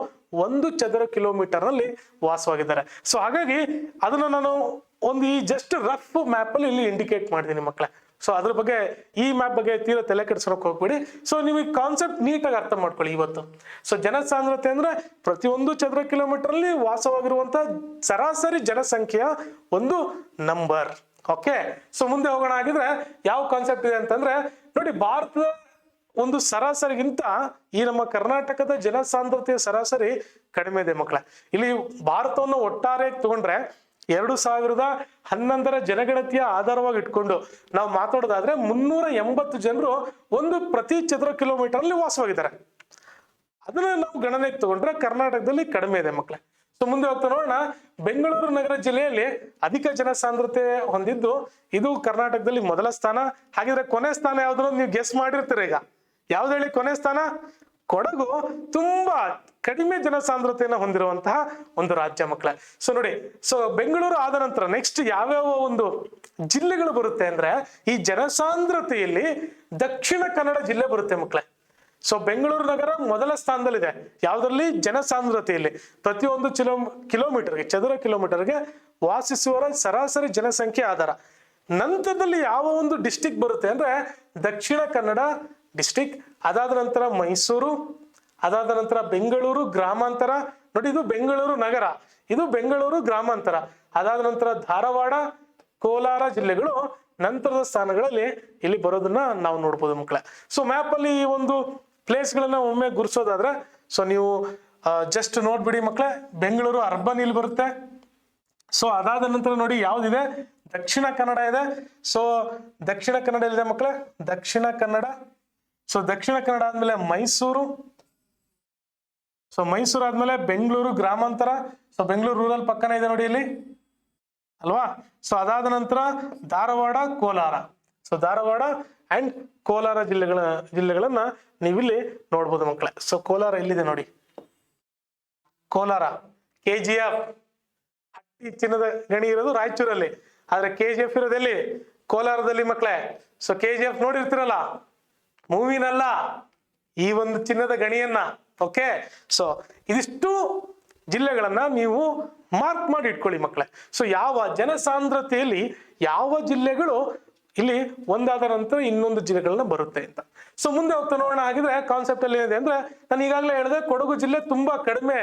ಒಂದು ಚದರ ಕಿಲೋಮೀಟರ್ ನಲ್ಲಿ ವಾಸವಾಗಿದ್ದಾರೆ. ಸೊ ಹಾಗಾಗಿ ಅದನ್ನ ನಾನು ಒಂದು ಈ ಜಸ್ಟ್ ರಫ್ ಮ್ಯಾಪ್ ಅಲ್ಲಿ ಇಲ್ಲಿ ಇಂಡಿಕೇಟ್ ಮಾಡಿದ್ದೀನಿ ಮಕ್ಕಳೇ. ಸೊ ಅದ್ರ ಬಗ್ಗೆ ಈ ಮ್ಯಾಪ್ ಬಗ್ಗೆ ತೀರಾ ತಲೆ ಕೆಡಿಸ್ಕೊಳಕ್ ಹೋಗ್ಬೇಡಿ. ಸೊ ನೀವು ಈ ಕಾನ್ಸೆಪ್ಟ್ ನೀಟಾಗಿ ಅರ್ಥ ಮಾಡ್ಕೊಳ್ಳಿ ಇವತ್ತು. ಸೊ ಜನಸಾಂದ್ರತೆ ಅಂದ್ರೆ ಪ್ರತಿಯೊಂದು ಚದರ ಕಿಲೋಮೀಟರ್ ಅಲ್ಲಿ ವಾಸವಾಗಿರುವಂತ ಸರಾಸರಿ ಜನಸಂಖ್ಯೆಯ ಒಂದು ನಂಬರ್. ಓಕೆ, ಸೊ ಮುಂದೆ ಹೋಗೋಣ. ಆಗಿದ್ರೆ ಯಾವ ಕಾನ್ಸೆಪ್ಟ್ ಇದೆ ಅಂತಂದ್ರೆ ನೋಡಿ, ಭಾರತದ ಒಂದು ಸರಾಸರಿಗಿಂತ ಈ ನಮ್ಮ ಕರ್ನಾಟಕದ ಜನಸಾಂದ್ರತೆಯ ಸರಾಸರಿ ಕಡಿಮೆ ಇದೆ ಮಕ್ಕಳೇ. ಇಲ್ಲಿ ಭಾರತವನ್ನು ಒಟ್ಟಾರೆ ತಗೊಂಡ್ರೆ 2011ರ ಜನಗಣತಿಯ ಆಧಾರವಾಗಿ ಇಟ್ಕೊಂಡು ನಾವು ಮಾತಾಡೋದಾದ್ರೆ 380 ಜನರು ಪ್ರತಿ ಚದರ ಕಿಲೋಮೀಟರ್ ಅಲ್ಲಿ ವಾಸವಾಗಿದ್ದಾರೆ. ಅದನ್ನ ನಾವು ಗಣನೆಗೆ ತಗೊಂಡ್ರೆ ಕರ್ನಾಟಕದಲ್ಲಿ ಕಡಿಮೆ ಇದೆ ಮಕ್ಕಳೇ. ಸೊ ಮುಂದೆ ಹೋಗ್ತಾ ನೋಡೋಣ. ಬೆಂಗಳೂರು ನಗರ ಜಿಲ್ಲೆಯಲ್ಲಿ ಅಧಿಕ ಜನಸಾಂದ್ರತೆ ಹೊಂದಿದ್ದು ಇದು ಕರ್ನಾಟಕದಲ್ಲಿ ಮೊದಲ ಸ್ಥಾನ. ಹಾಗಿದ್ರೆ ಕೊನೆ ಸ್ಥಾನ ಯಾವ್ದು ನೀವು ಗೆಸ್ ಮಾಡಿರ್ತೀರ. ಈಗ ಯಾವ್ದು ಹೇಳಿ ಕೊನೆ ಸ್ಥಾನ? ಕೊಡಗು ತುಂಬಾ ಕಡಿಮೆ ಜನಸಾಂದ್ರತೆಯನ್ನು ಹೊಂದಿರುವಂತಹ ಒಂದು ರಾಜ್ಯ ಮಕ್ಕಳೇ. ಸೊ ನೋಡಿ, ಸೊ ಬೆಂಗಳೂರು ಆದ ನಂತರ ನೆಕ್ಸ್ಟ್ ಯಾವ್ಯಾವ ಒಂದು ಜಿಲ್ಲೆಗಳು ಬರುತ್ತೆ ಅಂದ್ರೆ ಈ ಜನಸಾಂದ್ರತೆಯಲ್ಲಿ ದಕ್ಷಿಣ ಕನ್ನಡ ಜಿಲ್ಲೆ ಬರುತ್ತೆ ಮಕ್ಕಳೇ. ಸೊ ಬೆಂಗಳೂರು ನಗರ ಮೊದಲ ಸ್ಥಾನದಲ್ಲಿದೆ ಯಾವ್ದ್ರಲ್ಲಿ? ಜನಸಾಂದ್ರತೆಯಲ್ಲಿ. ಪ್ರತಿಯೊಂದು ಕಿಲೋಮೀಟರ್ಗೆ ಚದರ ಕಿಲೋಮೀಟರ್ಗೆ ವಾಸಿಸುವ ಸರಾಸರಿ ಜನಸಂಖ್ಯೆ ಆಧಾರ. ನಂತರದಲ್ಲಿ ಯಾವ ಒಂದು ಡಿಸ್ಟಿಕ್ ಬರುತ್ತೆ ಅಂದ್ರೆ ದಕ್ಷಿಣ ಕನ್ನಡ ಡಿಸ್ಟಿಕ್, ಅದಾದ ನಂತರ ಮೈಸೂರು, ಅದಾದ ನಂತರ ಬೆಂಗಳೂರು ಗ್ರಾಮಾಂತರ. ನೋಡಿ, ಇದು ಬೆಂಗಳೂರು ನಗರ, ಇದು ಬೆಂಗಳೂರು ಗ್ರಾಮಾಂತರ. ಅದಾದ ನಂತರ ಧಾರವಾಡ, ಕೋಲಾರ ಜಿಲ್ಲೆಗಳು ನಂತರದ ಸ್ಥಾನಗಳಲ್ಲಿ ಇಲ್ಲಿ ಬರೋದನ್ನ ನಾವು ನೋಡ್ಬೋದು ಮಕ್ಕಳೇ. ಸೊ ಮ್ಯಾಪ್ ಅಲ್ಲಿ ಈ ಒಂದು ಪ್ಲೇಸ್ ಗಳನ್ನ ಒಮ್ಮೆ ಗುರ್ಸೋದಾದ್ರೆ ಸೊ ನೀವು ಜಸ್ಟ್ ನೋಡ್ಬಿಡಿ ಮಕ್ಕಳೇ. ಬೆಂಗಳೂರು ಅರ್ಬನ್ ಇಲ್ಲಿ ಬರುತ್ತೆ. ಸೊ ಅದಾದ ನಂತರ ನೋಡಿ ಯಾವ್ದಿದೆ? ದಕ್ಷಿಣ ಕನ್ನಡ ಇದೆ. ಸೊ ದಕ್ಷಿಣ ಕನ್ನಡ ಇದೆ ಮಕ್ಕಳೇ, ದಕ್ಷಿಣ ಕನ್ನಡ. ಸೊ ದಕ್ಷಿಣ ಕನ್ನಡ ಆದ್ಮೇಲೆ ಮೈಸೂರು. ಸೊ ಮೈಸೂರು ಆದ್ಮೇಲೆ ಬೆಂಗಳೂರು ಗ್ರಾಮಾಂತರ. ಸೊ ಬೆಂಗಳೂರು ರೂರಲ್ ಪಕ್ಕನೇ ಇದೆ ನೋಡಿ ಇಲ್ಲಿ ಅಲ್ವಾ? ಸೊ ಅದಾದ ನಂತರ ಧಾರವಾಡ, ಕೋಲಾರ. ಸೊ ಧಾರವಾಡ ಅಂಡ್ ಕೋಲಾರ ಜಿಲ್ಲೆಗಳನ್ನ ನೀವಿಲ್ಲಿ ನೋಡ್ಬೋದು ಮಕ್ಕಳೇ. ಸೊ ಕೋಲಾರ ಇಲ್ಲಿದೆ ನೋಡಿ, ಕೋಲಾರ. KGF ಹಟ್ಟಿ ಚಿನ್ನದ ಗಣಿ ಇರೋದು ರಾಯಚೂರಲ್ಲಿ, ಆದ್ರೆ KGF ಇರೋದೆಲ್ಲಿ? ಕೋಲಾರದಲ್ಲಿ ಮಕ್ಕಳೇ. ಸೊ KGF ನೋಡಿರ್ತಿರಲ್ಲ, ಮೂವಿನಲ್ಲ, ಈ ಒಂದು ಚಿನ್ನದ ಗಣಿಯನ್ನ. ಓಕೆ, ಸೊ ಇದಿಷ್ಟು ಜಿಲ್ಲೆಗಳನ್ನ ನೀವು ಮಾರ್ಕ್ ಮಾಡಿ ಇಟ್ಕೊಳ್ಳಿ ಮಕ್ಕಳೇ. ಸೊ ಯಾವ ಜನಸಾಂದ್ರತೆಯಲ್ಲಿ ಯಾವ ಜಿಲ್ಲೆಗಳು ಇಲ್ಲಿ ಒಂದಾದ ನಂತರ ಇನ್ನೊಂದು ಜಿಲ್ಲೆಗಳನ್ನ ಬರುತ್ತೆ ಅಂತ. ಸೊ ಮುಂದೆ ಹೋಗ್ತಾ ನೋಡೋಣ. ಹಾಗಿದ್ರೆ ಕಾನ್ಸೆಪ್ಟ್ ಅಲ್ಲಿ ಏನಿದೆ ಅಂದ್ರೆ ನಾನು ಈಗಾಗಲೇ ಹೇಳಿದೆ, ಕೊಡಗು ಜಿಲ್ಲೆ ತುಂಬಾ ಕಡಿಮೆ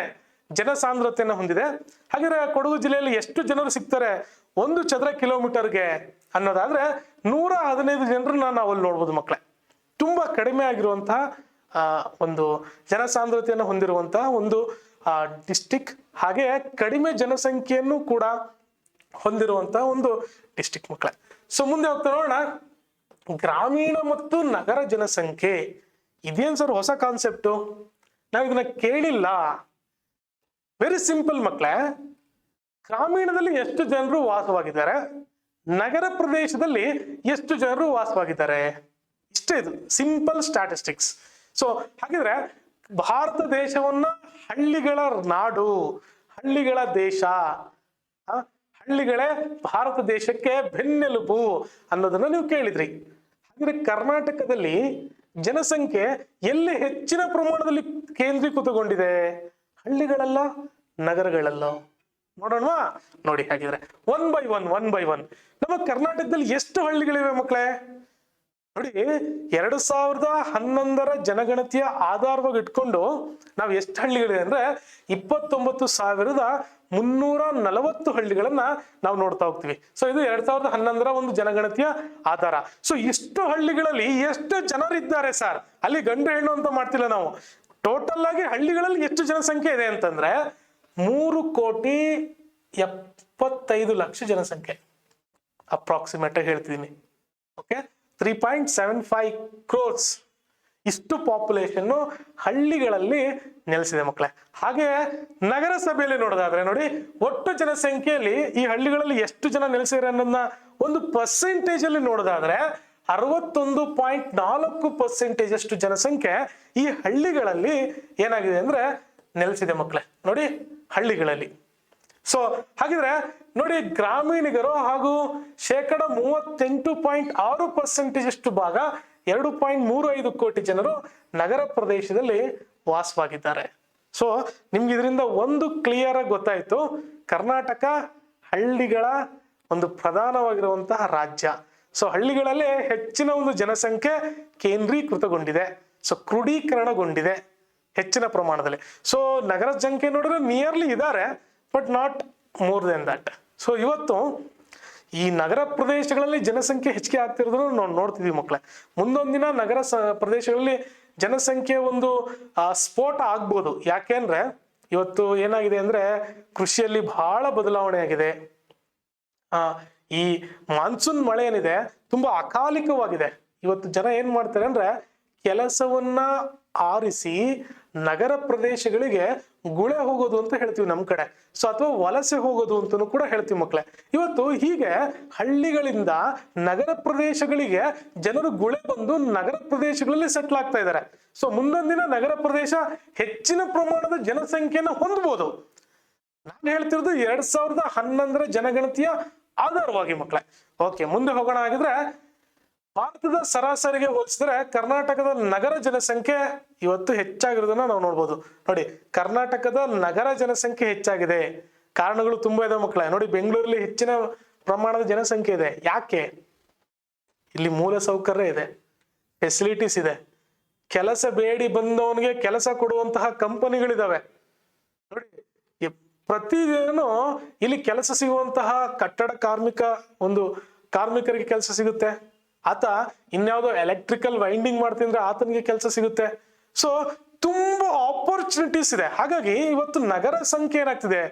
ಜನಸಾಂದ್ರತೆಯನ್ನು ಹೊಂದಿದೆ. ಹಾಗಿದ್ರೆ ಕೊಡಗು ಜಿಲ್ಲೆಯಲ್ಲಿ ಎಷ್ಟು ಜನರು ಸಿಗ್ತಾರೆ ಒಂದು ಚದರ ಕಿಲೋಮೀಟರ್ಗೆ ಅನ್ನೋದಾದ್ರೆ 115 ಜನರನ್ನ ನಾವು ಅಲ್ಲಿ ನೋಡ್ಬೋದು ಮಕ್ಕಳೇ. ತುಂಬಾ ಕಡಿಮೆ ಆಗಿರುವಂತಹ ಒಂದು ಜನಸಾಂದ್ರತೆಯನ್ನು ಹೊಂದಿರುವಂತಹ ಒಂದು ಡಿಸ್ಟಿಕ್, ಹಾಗೆ ಕಡಿಮೆ ಜನಸಂಖ್ಯೆಯನ್ನು ಕೂಡ ಹೊಂದಿರುವಂತಹ ಒಂದು ಡಿಸ್ಟಿಕ್ ಮಕ್ಕಳೇ. ಸೊ ಮುಂದೆ ಹೋಗ್ತಾ ನೋಡೋಣ. ಗ್ರಾಮೀಣ ಮತ್ತು ನಗರ ಜನಸಂಖ್ಯೆ ಇದೇನ್ ಸರ್ ಹೊಸ ಕಾನ್ಸೆಪ್ಟು, ನಾವು ಇದನ್ನ ಕೇಳಿಲ್ಲ. ವೆರಿ ಸಿಂಪಲ್ ಮಕ್ಕಳೇ, ಗ್ರಾಮೀಣದಲ್ಲಿ ಎಷ್ಟು ಜನರು ವಾಸವಾಗಿದ್ದಾರೆ, ನಗರ ಪ್ರದೇಶದಲ್ಲಿ ಎಷ್ಟು ಜನರು ವಾಸವಾಗಿದ್ದಾರೆ, ಇಷ್ಟೇ. ಇದು ಸಿಂಪಲ್ ಸ್ಟ್ಯಾಟಿಸ್ಟಿಕ್ಸ್. ಸೊ ಹಾಗಿದ್ರೆ ಭಾರತ ದೇಶವನ್ನ ಹಳ್ಳಿಗಳ ನಾಡು, ಹಳ್ಳಿಗಳ ದೇಶ, ಹಳ್ಳಿಗಳೇ ಭಾರತ ದೇಶಕ್ಕೆ ಬೆನ್ನೆಲುಬು ಅನ್ನೋದನ್ನ ನೀವು ಕೇಳಿದ್ರಿ. ಹಾಗಾದ್ರೆ ಕರ್ನಾಟಕದಲ್ಲಿ ಜನಸಂಖ್ಯೆ ಎಲ್ಲಿ ಹೆಚ್ಚಿನ ಪ್ರಮಾಣದಲ್ಲಿ ಕೇಂದ್ರೀಕೃತಗೊಂಡಿದೆ? ಹಳ್ಳಿಗಳಲ್ಲ, ನಗರಗಳಲ್ಲ? ನೋಡೋಣವಾ? ನೋಡಿ ಹಾಗಿದ್ರೆ ಒನ್ ಬೈ ಒನ್ ನಮ್ಮ ಕರ್ನಾಟಕದಲ್ಲಿ ಎಷ್ಟು ಹಳ್ಳಿಗಳಿವೆ ಮಕ್ಕಳೇ? ನೋಡಿ, 2011 ಜನಗಣತಿಯ ಆಧಾರವಾಗಿ ಇಟ್ಕೊಂಡು ನಾವು ಎಷ್ಟು ಹಳ್ಳಿಗಳಿವೆ ಅಂದ್ರೆ 29,340 ಹಳ್ಳಿಗಳನ್ನ ನಾವು ನೋಡ್ತಾ ಹೋಗ್ತೀವಿ. ಸೊ ಇದು 2011 ಒಂದು ಜನಗಣತಿಯ ಆಧಾರ. ಸೊ ಇಷ್ಟು ಹಳ್ಳಿಗಳಲ್ಲಿ ಎಷ್ಟು ಜನರಿದ್ದಾರೆ ಸರ್? ಅಲ್ಲಿ ಗಂಡು ಹೆಣ್ಣು ಅಂತ ಮಾಡ್ತಿಲ್ಲ ನಾವು. ಟೋಟಲ್ ಆಗಿ ಹಳ್ಳಿಗಳಲ್ಲಿ ಎಷ್ಟು ಜನಸಂಖ್ಯೆ ಇದೆ ಅಂತಂದ್ರೆ 3,75,00,000 ಜನಸಂಖ್ಯೆ ಅಪ್ರಾಕ್ಸಿಮೇಟ್ ಆಗಿ ಹೇಳ್ತಿದ್ದೀನಿ. ಓಕೆ, 3.75 crores ಇಷ್ಟು ಪಾಪ್ಯುಲೇಷನ್ ಹಳ್ಳಿಗಳಲ್ಲಿ ನೆಲೆಸಿದೆ ಮಕ್ಕಳೇ. ಹಾಗೆ ನಗರಸಭೆಯಲ್ಲಿ ನೋಡೋದಾದ್ರೆ ನೋಡಿ, ಒಟ್ಟು ಜನಸಂಖ್ಯೆಯಲ್ಲಿ ಈ ಹಳ್ಳಿಗಳಲ್ಲಿ ಎಷ್ಟು ಜನ ನೆಲೆಸಿದ್ದಾರೆ ಅನ್ನೋದನ್ನ ಒಂದು ಪರ್ಸೆಂಟೇಜ್ ಅಲ್ಲಿ ನೋಡೋದಾದ್ರೆ 61.4% ಅಷ್ಟು ಜನಸಂಖ್ಯೆ ಈ ಹಳ್ಳಿಗಳಲ್ಲಿ ಏನಾಗಿದೆ ಅಂದ್ರೆ ನೆಲೆಸಿದೆ ಮಕ್ಕಳೇ. ನೋಡಿ, ಹಳ್ಳಿಗಳಲ್ಲಿ. ಸೊ ಹಾಗಿದ್ರೆ ನೋಡಿ, ಗ್ರಾಮೀಣಿಗರು ಹಾಗೂ 38.6% ಅಷ್ಟು ಭಾಗ 2.35 ಕೋಟಿ ಜನರು ನಗರ ಪ್ರದೇಶದಲ್ಲಿ ವಾಸವಾಗಿದ್ದಾರೆ. ಸೊ ನಿಮ್ಗೆ ಇದರಿಂದ ಒಂದು ಕ್ಲಿಯರ್ ಆಗಿ ಗೊತ್ತಾಯ್ತು, ಕರ್ನಾಟಕ ಹಳ್ಳಿಗಳ ಒಂದು ಪ್ರಧಾನವಾಗಿರುವಂತಹ ರಾಜ್ಯ. ಸೊ ಹಳ್ಳಿಗಳಲ್ಲೇ ಹೆಚ್ಚಿನ ಒಂದು ಜನಸಂಖ್ಯೆ ಕೇಂದ್ರೀಕೃತಗೊಂಡಿದೆ. ಸೊ ಕ್ರೋಢೀಕರಣಗೊಂಡಿದೆ ಹೆಚ್ಚಿನ ಪ್ರಮಾಣದಲ್ಲಿ. ಸೊ ನಗರ ಸಂಖ್ಯೆ ನೋಡಿದ್ರೆ ನಿಯರ್ಲಿ ಇದ್ದಾರೆ, but not more than that. So ಇವತ್ತು ಈ ನಗರ ಪ್ರದೇಶಗಳಲ್ಲಿ ಜನಸಂಖ್ಯೆ ಹೆಚ್ಚಿಗೆ ಆಗ್ತಿರೋದನ್ನ ನಾವು ನೋಡ್ತಿದೀವಿ ಮಕ್ಕಳೇ. ಮುಂದೊಂದು ದಿನ ನಗರ ಪ್ರದೇಶಗಳಲ್ಲಿ ಜನಸಂಖ್ಯೆ ಒಂದು ಸ್ಫೋಟ ಆಗ್ಬೋದು. ಯಾಕೆಂದ್ರೆ ಇವತ್ತು ಏನಾಗಿದೆ ಅಂದ್ರೆ ಕೃಷಿಯಲ್ಲಿ ಬಹಳ ಬದಲಾವಣೆ ಆಗಿದೆ. ಈ ಮಾನ್ಸೂನ್ ಮಳೆ ಏನಿದೆ ತುಂಬಾ ಅಕಾಲಿಕವಾಗಿದೆ. ಇವತ್ತು ಜನ ಏನ್ ಮಾಡ್ತಾರೆ ಅಂದ್ರೆ ಕೆಲಸವನ್ನ ಆರಿಸಿ ನಗರ ಪ್ರದೇಶಗಳಿಗೆ ಗುಳೆ ಹೋಗೋದು ಅಂತ ಹೇಳ್ತೀವಿ ನಮ್ ಕಡೆ. ಸೊ ಅಥವಾ ವಲಸೆ ಹೋಗೋದು ಅಂತಲೂ ಕೂಡ ಹೇಳ್ತೀವಿ ಮಕ್ಕಳೇ. ಇವತ್ತು ಹೀಗೆ ಹಳ್ಳಿಗಳಿಂದ ನಗರ ಪ್ರದೇಶಗಳಿಗೆ ಜನರು ಗುಳೆ ಬಂದು ನಗರ ಪ್ರದೇಶಗಳಲ್ಲಿ ಸೆಟ್ಲ್ ಆಗ್ತಾ ಇದ್ದಾರೆ. ಸೊ ಮುಂದೊಂದು ದಿನ ನಗರ ಪ್ರದೇಶ ಹೆಚ್ಚಿನ ಪ್ರಮಾಣದ ಜನಸಂಖ್ಯೆಯನ್ನು ಹೊಂದಬಹುದು. ನಾನು ಹೇಳ್ತಿರೋದು 2011 ಜನಗಣತಿಯ ಆಧಾರವಾಗಿ ಮಕ್ಕಳೇ. ಓಕೆ, ಮುಂದೆ ಹೋಗೋಣ. ಆಗಿದ್ರೆ ಭಾರತದ ಸರಾಸರಿಗೆ ಹೋಲಿಸಿದ್ರೆ ಕರ್ನಾಟಕದ ನಗರ ಜನಸಂಖ್ಯೆ ಇವತ್ತು ಹೆಚ್ಚಾಗಿರೋದನ್ನ ನಾವು ನೋಡ್ಬೋದು. ನೋಡಿ, ಕರ್ನಾಟಕದ ನಗರ ಜನಸಂಖ್ಯೆ ಹೆಚ್ಚಾಗಿದೆ. ಕಾರಣಗಳು ತುಂಬಾ ಇದೆ ಮಕ್ಕಳೇ. ನೋಡಿ, ಬೆಂಗಳೂರಲ್ಲಿ ಹೆಚ್ಚಿನ ಪ್ರಮಾಣದ ಜನಸಂಖ್ಯೆ ಇದೆ. ಯಾಕೆ? ಇಲ್ಲಿ ಮೂಲ ಸೌಕರ್ಯ ಇದೆ, ಫೆಸಿಲಿಟೀಸ್ ಇದೆ, ಕೆಲಸ ಬೇಡಿ ಬಂದವನಿಗೆ ಕೆಲಸ ಕೊಡುವಂತಹ ಕಂಪನಿಗಳಿದಾವೆ. ನೋಡಿ, ಪ್ರತಿದಿನ ಇಲ್ಲಿ ಕೆಲಸ ಸಿಗುವಂತಹ ಕಟ್ಟಡ ಕಾರ್ಮಿಕರಿಗೆ ಕೆಲಸ ಸಿಗುತ್ತೆ. ಆತ ಇನ್ಯಾವುದೋ ಎಲೆಕ್ಟ್ರಿಕಲ್ ವೈಂಡಿಂಗ್ ಮಾಡ್ತಿದ್ರೆ ಆತನಿಗೆ ಕೆಲಸ ಸಿಗುತ್ತೆ. ಸೊ ತುಂಬಾ ಆಪರ್ಚುನಿಟೀಸ್ ಇದೆ. ಹಾಗಾಗಿ ಇವತ್ತು ನಗರ ಸಂಖ್ಯೆ ಏನಾಗ್ತಿದೆ,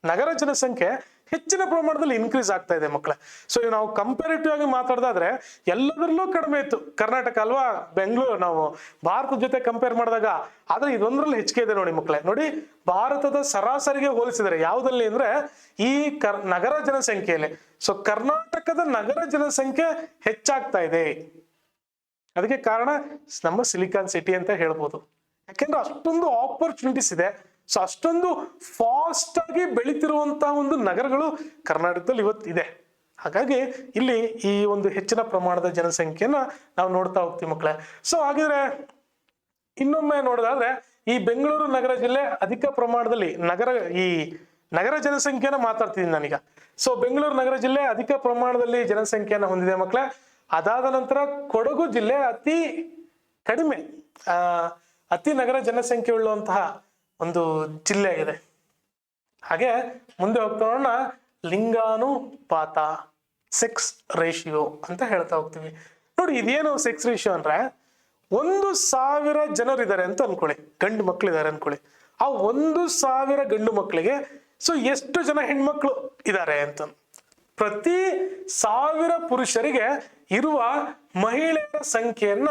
ನಗರ ಜನಸಂಖ್ಯೆ ಹೆಚ್ಚಿನ ಪ್ರಮಾಣದಲ್ಲಿ ಇನ್ಕ್ರೀಸ್ ಆಗ್ತಾ ಇದೆ ಮಕ್ಕಳೇ. ಸೊ ನಾವು ಕಂಪೇರಿಟಿವ್ ಆಗಿ ಮಾತಾಡೋದಾದ್ರೆ ಎಲ್ಲದರಲ್ಲೂ ಕಡಿಮೆ ಇತ್ತು ಕರ್ನಾಟಕ ಅಲ್ವಾ, ಬೆಂಗಳೂರು ನಾವು ಭಾರತದ ಜೊತೆ ಕಂಪೇರ್ ಮಾಡಿದಾಗ. ಆದ್ರೆ ಇದೊಂದರಲ್ಲಿ ಹೆಚ್ಚಿಗೆ ಇದೆ ನೋಡಿ ಮಕ್ಕಳೇ. ನೋಡಿ, ಭಾರತದ ಸರಾಸರಿಗೆ ಹೋಲಿಸಿದರೆ ಯಾವುದಲ್ಲಿ ಅಂದ್ರೆ ಈ ನಗರ ಜನಸಂಖ್ಯೆಯಲ್ಲಿ. ಸೊ ಕರ್ನಾಟಕದ ನಗರ ಜನಸಂಖ್ಯೆ ಹೆಚ್ಚಾಗ್ತಾ ಇದೆ. ಅದಕ್ಕೆ ಕಾರಣ ನಮ್ಮ ಸಿಲಿಕಾನ್ ಸಿಟಿ ಅಂತ ಹೇಳ್ಬೋದು. ಯಾಕೆಂದ್ರೆ ಅಷ್ಟೊಂದು ಆಪರ್ಚುನಿಟೀಸ್ ಇದೆ. ಸೊ ಅಷ್ಟೊಂದು ಫಾಸ್ಟ್ ಆಗಿ ಬೆಳಿತಿರುವಂತಹ ಒಂದು ನಗರಗಳು ಕರ್ನಾಟಕದಲ್ಲಿ ಇವತ್ತು ಇದೆ. ಹಾಗಾಗಿ ಇಲ್ಲಿ ಈ ಒಂದು ಹೆಚ್ಚಿನ ಪ್ರಮಾಣದ ಜನಸಂಖ್ಯೆಯನ್ನ ನಾವು ನೋಡ್ತಾ ಹೋಗ್ತೀವಿ ಮಕ್ಕಳೇ. ಸೊ ಹಾಗಿದ್ರೆ ಇನ್ನೊಮ್ಮೆ ನೋಡೋದಾದ್ರೆ ಈ ಬೆಂಗಳೂರು ನಗರ ಜಿಲ್ಲೆ ಅಧಿಕ ಪ್ರಮಾಣದಲ್ಲಿ ನಗರ ಜನಸಂಖ್ಯೆನ ಮಾತಾಡ್ತಿದ್ದೀನಿ ನಾನೀಗ. ಸೊ ಬೆಂಗಳೂರು ನಗರ ಜಿಲ್ಲೆ ಅಧಿಕ ಪ್ರಮಾಣದಲ್ಲಿ ಜನಸಂಖ್ಯೆಯನ್ನು ಹೊಂದಿದೆ ಮಕ್ಕಳೇ. ಅದಾದ ನಂತರ ಕೊಡಗು ಜಿಲ್ಲೆ ಅತಿ ಕಡಿಮೆ ಅತಿ ನಗರ ಜನಸಂಖ್ಯೆ ಉಳ್ಳುವಂತಹ ಒಂದು ಜಿಲ್ಲೆ ಆಗಿದೆ. ಹಾಗೆ ಮುಂದೆ ಹೋಗ್ತಾ ನೋಡೋಣ, ಲಿಂಗಾನುಪಾತ, ಸೆಕ್ಸ್ ರೇಷಿಯೋ ಅಂತ ಹೇಳ್ತಾ ಹೋಗ್ತೀವಿ. ನೋಡಿ, ಇದೇನು ಸೆಕ್ಸ್ ರೇಷಿಯೋ ಅಂದ್ರೆ 1,000 ಜನರಿದ್ದಾರೆ ಅಂತ ಅನ್ಕೊಳ್ಳಿ, ಗಂಡು ಮಕ್ಕಳಿದ್ದಾರೆ ಅನ್ಕೊಳ್ಳಿ. ಆ 1,000 ಗಂಡು ಮಕ್ಕಳಿಗೆ ಸೊ ಎಷ್ಟು ಜನ ಹೆಣ್ಮಕ್ಳು ಇದ್ದಾರೆ ಅಂತ, ಪ್ರತಿ 1000 ಪುರುಷರಿಗೆ ಇರುವ ಮಹಿಳೆಯರ ಸಂಖ್ಯೆಯನ್ನ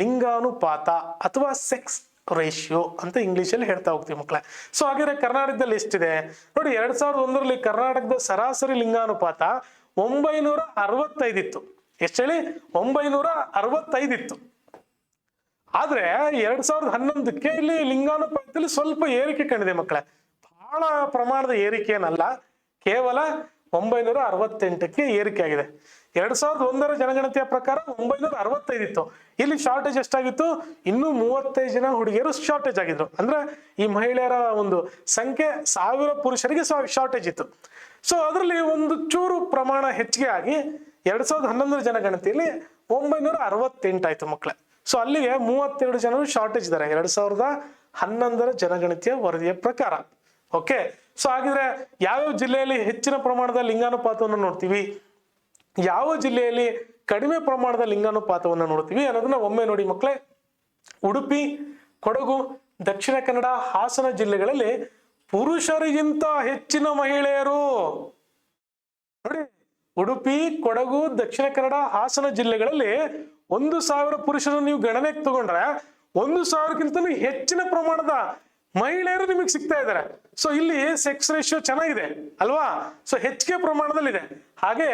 ಲಿಂಗಾನುಪಾತ ಅಥವಾ ಸೆಕ್ಸ್ ರೇಷಿಯೋ ಅಂತ ಇಂಗ್ಲಿಷ್ ಅಲ್ಲಿ ಹೇಳ್ತಾ ಹೋಗ್ತೀವಿ ಮಕ್ಕಳೇ. ಸೊ ಹಾಗಿದ್ರೆ ಕರ್ನಾಟಕದಲ್ಲಿ ಎಷ್ಟಿದೆ ನೋಡಿ, 2001ರಲ್ಲಿ ಕರ್ನಾಟಕದ ಸರಾಸರಿ ಲಿಂಗಾನುಪಾತ 965 ಇತ್ತು. ಎಷ್ಟು ಹೇಳಿ? 965 ಇತ್ತು. ಆದ್ರೆ 2011ಕ್ಕೆ ಇಲ್ಲಿ ಲಿಂಗಾನುಪಾತದಲ್ಲಿ ಸ್ವಲ್ಪ ಏರಿಕೆ ಕಂಡಿದೆ ಮಕ್ಕಳೇ. ಬಹಳ ಪ್ರಮಾಣದ ಏರಿಕೆ ಏನಲ್ಲ, ಕೇವಲ 968ಕ್ಕೆ ಏರಿಕೆ ಆಗಿದೆ. 2001ರ ಜನಗಣತಿಯ ಪ್ರಕಾರ 965 ಇತ್ತು. ಇಲ್ಲಿ ಶಾರ್ಟೇಜ್ ಎಷ್ಟಾಗಿತ್ತು? ಇನ್ನೂ 35 ಜನ ಹುಡುಗಿಯರು ಶಾರ್ಟೇಜ್ ಆಗಿದ್ರು. ಅಂದ್ರೆ ಈ ಮಹಿಳೆಯರ ಒಂದು ಸಂಖ್ಯೆ 1000 ಪುರುಷರಿಗೆ ಶಾರ್ಟೇಜ್ ಇತ್ತು. ಸೊ ಅದರಲ್ಲಿ ಒಂದು ಚೂರು ಪ್ರಮಾಣ ಹೆಚ್ಚಿಗೆ ಆಗಿ 2011ರ ಜನಗಣತಿಯಲ್ಲಿ 968 ಆಯ್ತು ಮಕ್ಕಳೇ. ಸೊ ಅಲ್ಲಿಗೆ 32 ಜನರು ಶಾರ್ಟೇಜ್ ಇದ್ದಾರೆ 2011ರ ಜನಗಣತಿಯ ವರದಿಯ ಪ್ರಕಾರ. ಓಕೆ, ಸೊ ಹಾಗಿದ್ರೆ ಯಾವ್ಯಾವ ಜಿಲ್ಲೆಯಲ್ಲಿ ಹೆಚ್ಚಿನ ಪ್ರಮಾಣದ ಲಿಂಗಾನುಪಾತವನ್ನು ನೋಡ್ತೀವಿ, ಯಾವ ಜಿಲ್ಲೆಯಲ್ಲಿ ಕಡಿಮೆ ಪ್ರಮಾಣದ ಲಿಂಗಾನುಪಾತವನ್ನು ನೋಡ್ತೀವಿ ಅನ್ನೋದನ್ನ ಒಮ್ಮೆ ನೋಡಿ ಮಕ್ಕಳೇ. ಉಡುಪಿ, ಕೊಡಗು, ದಕ್ಷಿಣ ಕನ್ನಡ, ಹಾಸನ ಜಿಲ್ಲೆಗಳಲ್ಲಿ ಪುರುಷರಿಗಿಂತ ಹೆಚ್ಚಿನ ಮಹಿಳೆಯರು. ನೋಡಿ, ಉಡುಪಿ, ಕೊಡಗು, ದಕ್ಷಿಣ ಕನ್ನಡ, ಹಾಸನ ಜಿಲ್ಲೆಗಳಲ್ಲಿ 1000 ಪುರುಷರು ನೀವು ಗಣನೆಗೆ ತಗೊಂಡ್ರೆ 1000ಕ್ಕಿಂತ ಹೆಚ್ಚಿನ ಪ್ರಮಾಣದ ಮಹಿಳೆಯರು ನಿಮಗೆ ಸಿಗ್ತಾ ಇದ್ದಾರೆ. ಸೊ ಇಲ್ಲಿ ಸೆಕ್ಸ್ ರೇಷಿಯೋ ಚೆನ್ನಾಗಿದೆ ಅಲ್ವಾ? ಸೊ ಹೆಚ್ಚಿಗೆ ಪ್ರಮಾಣದಲ್ಲಿದೆ. ಹಾಗೆ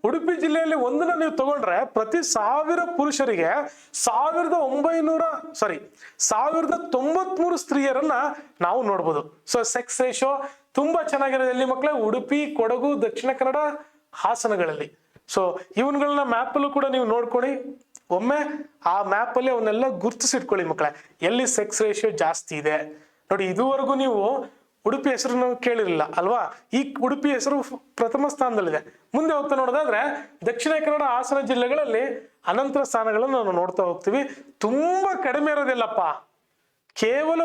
ಉಡುಪಿ ಜಿಲ್ಲೆಯಲ್ಲಿ ಒಂದನ್ನ ನೀವು ತಗೊಂಡ್ರೆ ಪ್ರತಿ 1000 ಪುರುಷರಿಗೆ 1093 ಸ್ತ್ರೀಯರನ್ನ ನಾವು ನೋಡ್ಬೋದು. ಸೊ ಸೆಕ್ಸ್ ರೇಷಿಯೋ ತುಂಬಾ ಚೆನ್ನಾಗಿರೋದು ಎಲ್ಲಿ ಮಕ್ಕಳೇ? ಉಡುಪಿ, ಕೊಡಗು, ದಕ್ಷಿಣ ಕನ್ನಡ, ಹಾಸನಗಳಲ್ಲಿ. ಸೊ ಇವನ್ಗಳನ್ನ ಮ್ಯಾಪ್ ಅಲ್ಲೂ ಕೂಡ ನೀವು ನೋಡ್ಕೊಳ್ಳಿ. ಒಮ್ಮೆ ಆ ಮ್ಯಾಪ್ ಅಲ್ಲಿ ಅವನ್ನೆಲ್ಲ ಗುರ್ತಿಸಿಟ್ಕೊಳ್ಳಿ ಮಕ್ಕಳೇ, ಎಲ್ಲಿ ಸೆಕ್ಸ್ ರೇಷಿಯೋ ಜಾಸ್ತಿ ಇದೆ. ನೋಡಿ, ಇದುವರೆಗೂ ನೀವು ಉಡುಪಿ ಹೆಸರನ್ನು ಕೇಳಿರಲಿಲ್ಲ ಅಲ್ವಾ? ಈ ಉಡುಪಿ ಹೆಸರು ಪ್ರಥಮ ಸ್ಥಾನದಲ್ಲಿದೆ. ಮುಂದೆ ಹೋಗ್ತಾ ನೋಡೋದಾದ್ರೆ ದಕ್ಷಿಣ ಕನ್ನಡ, ಹಾಸನ ಜಿಲ್ಲೆಗಳಲ್ಲಿ ಅನಂತರ ಸ್ಥಾನಗಳನ್ನು ನಾವು ನೋಡ್ತಾ ಹೋಗ್ತೀವಿ. ತುಂಬಾ ಕಡಿಮೆ ಇರೋದಿಲ್ಲಪ್ಪ, ಕೇವಲ